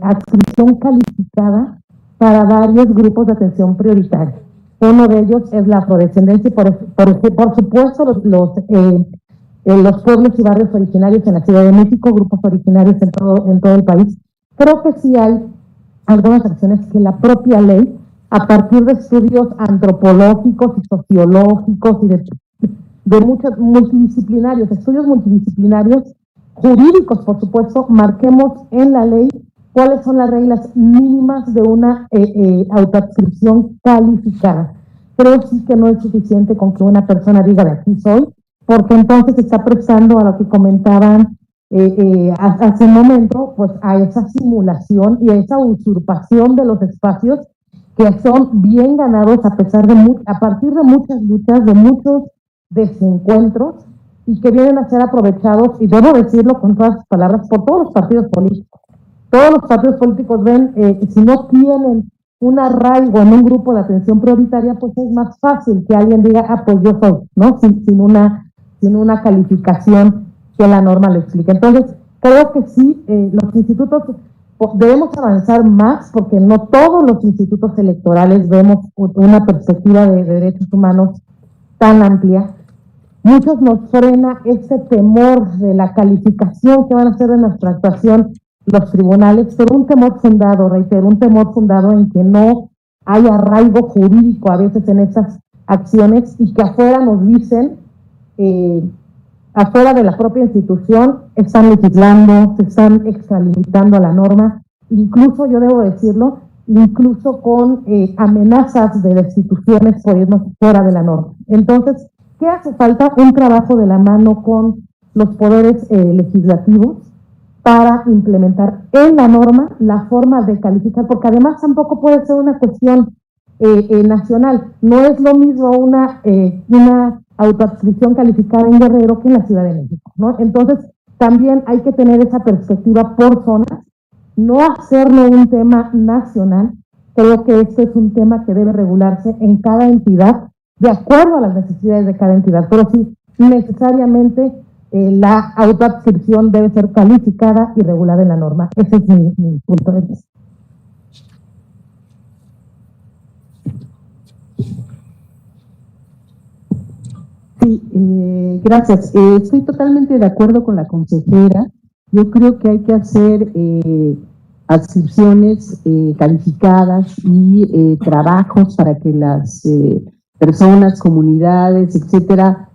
adscripción calificada para varios grupos de atención prioritaria. Uno de ellos es la afrodescendencia y por supuesto los pueblos y barrios originarios en la Ciudad de México, grupos originarios en todo el país. Creo que sí hay algunas acciones que la propia ley, a partir de estudios antropológicos y sociológicos y de muchos multidisciplinarios, estudios multidisciplinarios, jurídicos, por supuesto, marquemos en la ley cuáles son las reglas mínimas de una autoadscripción calificada. Creo sí que no es suficiente con que una persona diga de aquí soy, porque entonces se está prestando a lo que comentaban hace un momento, pues a esa simulación y a esa usurpación de los espacios que son bien ganados a partir de muchas luchas, de muchos desencuentros, y que vienen a ser aprovechados, y debo decirlo con todas las palabras, por todos los partidos políticos. Todos los partidos políticos ven, si no tienen un arraigo en un grupo de atención prioritaria, pues es más fácil que alguien diga, pues yo soy, ¿no? Sin una calificación que la norma lo explique. Entonces, creo que sí, los institutos debemos avanzar más, porque no todos los institutos electorales vemos una perspectiva de derechos humanos tan amplia. Muchos nos frena este temor de la calificación que van a hacer de nuestra actuación los tribunales, pero un temor fundado, reitero, un temor fundado en que no hay arraigo jurídico a veces en esas acciones, y que afuera nos dicen, afuera de la propia institución, están legislando, se están extralimitando a la norma, incluso, yo debo decirlo, incluso con amenazas de destituciones por irnos fuera de la norma. Entonces, ¿qué hace falta? Un trabajo de la mano con los poderes legislativos para implementar en la norma la forma de calificar, porque además tampoco puede ser una cuestión nacional. No es lo mismo una autoadscripción calificada en Guerrero que en la Ciudad de México, ¿no? Entonces, también hay que tener esa perspectiva por zonas, no hacerlo un tema nacional. Creo que esto es un tema que debe regularse en cada entidad, de acuerdo a las necesidades de cada entidad, pero sí, necesariamente la autoadscripción debe ser calificada y regulada en la norma. Ese es mi punto de vista. Sí, gracias. Estoy totalmente de acuerdo con la consejera. Yo creo que hay que hacer adscripciones calificadas y trabajos para que las personas, comunidades, etcétera,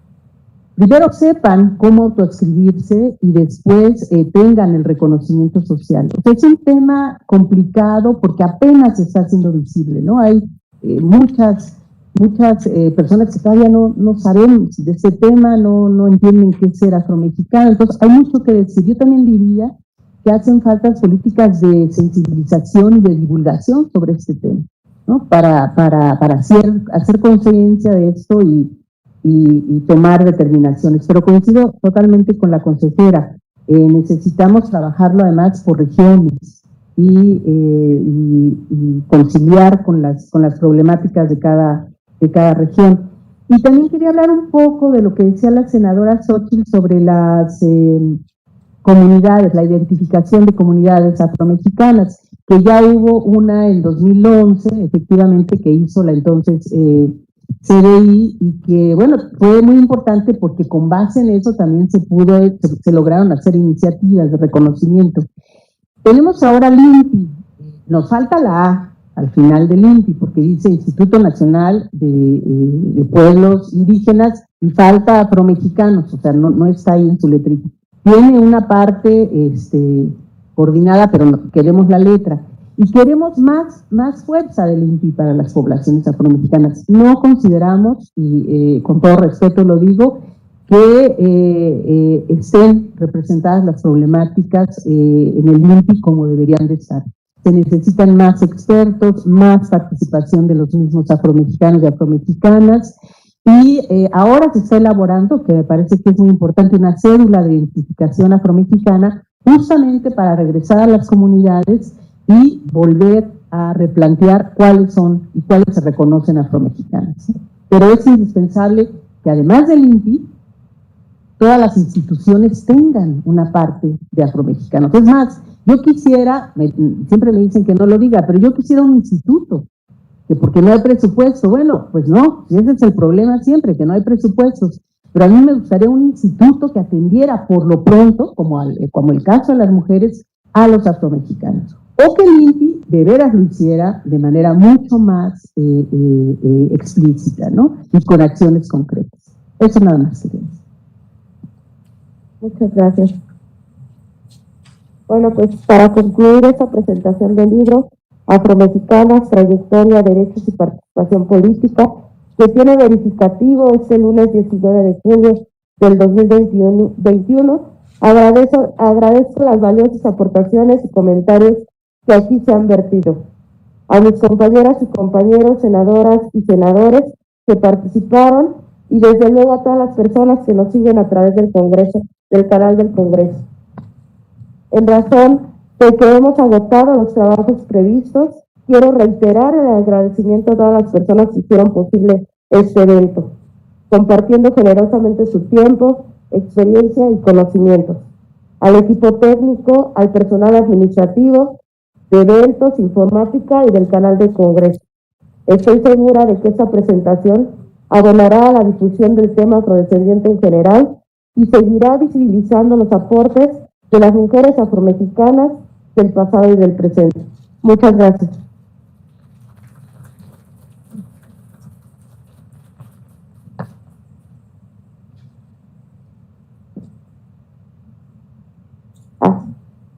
primero sepan cómo autoadscribirse y después tengan el reconocimiento social. O sea, es un tema complicado porque apenas se está haciendo visible, ¿no? Hay muchas personas que todavía no saben de este tema, no entienden qué es ser afromexicano, entonces hay mucho que decir. Yo también diría que hacen falta políticas de sensibilización y de divulgación sobre este tema, ¿no? Para hacer conciencia de esto y tomar determinaciones. Pero coincido totalmente con la consejera, necesitamos trabajarlo además por regiones y conciliar con las problemáticas de cada región. Y también quería hablar un poco de lo que decía la senadora Xóchitl sobre las comunidades, la identificación de comunidades afromexicanas, que ya hubo una en 2011, efectivamente, que hizo la entonces CDI, y que, bueno, fue muy importante porque con base en eso también se lograron hacer iniciativas de reconocimiento. Tenemos ahora el INPI, nos falta la A al final del INPI, porque dice Instituto Nacional de Pueblos Indígenas, y falta afromexicanos, o sea, no está ahí en su letrita. Tiene una parte coordinada, pero no, queremos la letra. Y queremos más fuerza del INPI para las poblaciones afromexicanas. No consideramos, y con todo respeto lo digo, que estén representadas las problemáticas en el INPI como deberían de estar. Se necesitan más expertos, más participación de los mismos afromexicanos y afromexicanas, y ahora se está elaborando, que me parece que es muy importante, una cédula de identificación afromexicana, justamente para regresar a las comunidades y volver a replantear cuáles son y cuáles se reconocen afromexicanas. Pero es indispensable que además del INPI, todas las instituciones tengan una parte de afromexicanos. Es más, yo quisiera, siempre me dicen que no lo diga, pero yo quisiera un instituto, que porque no hay presupuesto. Bueno, pues no, ese es el problema siempre, que no hay presupuestos. Pero a mí me gustaría un instituto que atendiera por lo pronto, como el caso de las mujeres, a los afromexicanos. O que el INPI de veras lo hiciera de manera mucho más explícita, ¿no? Y con acciones concretas. Eso nada más quería decir. Muchas gracias. Bueno, pues para concluir esta presentación del libro, Afromexicanas, Trayectoria, Derechos y Participación Política, que tiene verificativo este lunes 19 de julio del 2021, agradezco las valiosas aportaciones y comentarios que aquí se han vertido. A mis compañeras y compañeros, senadoras y senadores que participaron, y desde luego a todas las personas que nos siguen a través del Congreso, del canal del Congreso. En razón de que hemos agotado los trabajos previstos, quiero reiterar el agradecimiento a todas las personas que hicieron posible este evento, compartiendo generosamente su tiempo, experiencia y conocimientos. Al equipo técnico, al personal administrativo, de eventos, informática y del canal del Congreso. Estoy segura de que esta presentación abonará a la difusión del tema afrodescendiente en general y seguirá visibilizando los aportes de las mujeres afromexicanas del pasado y del presente. Muchas gracias.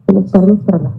Los para la...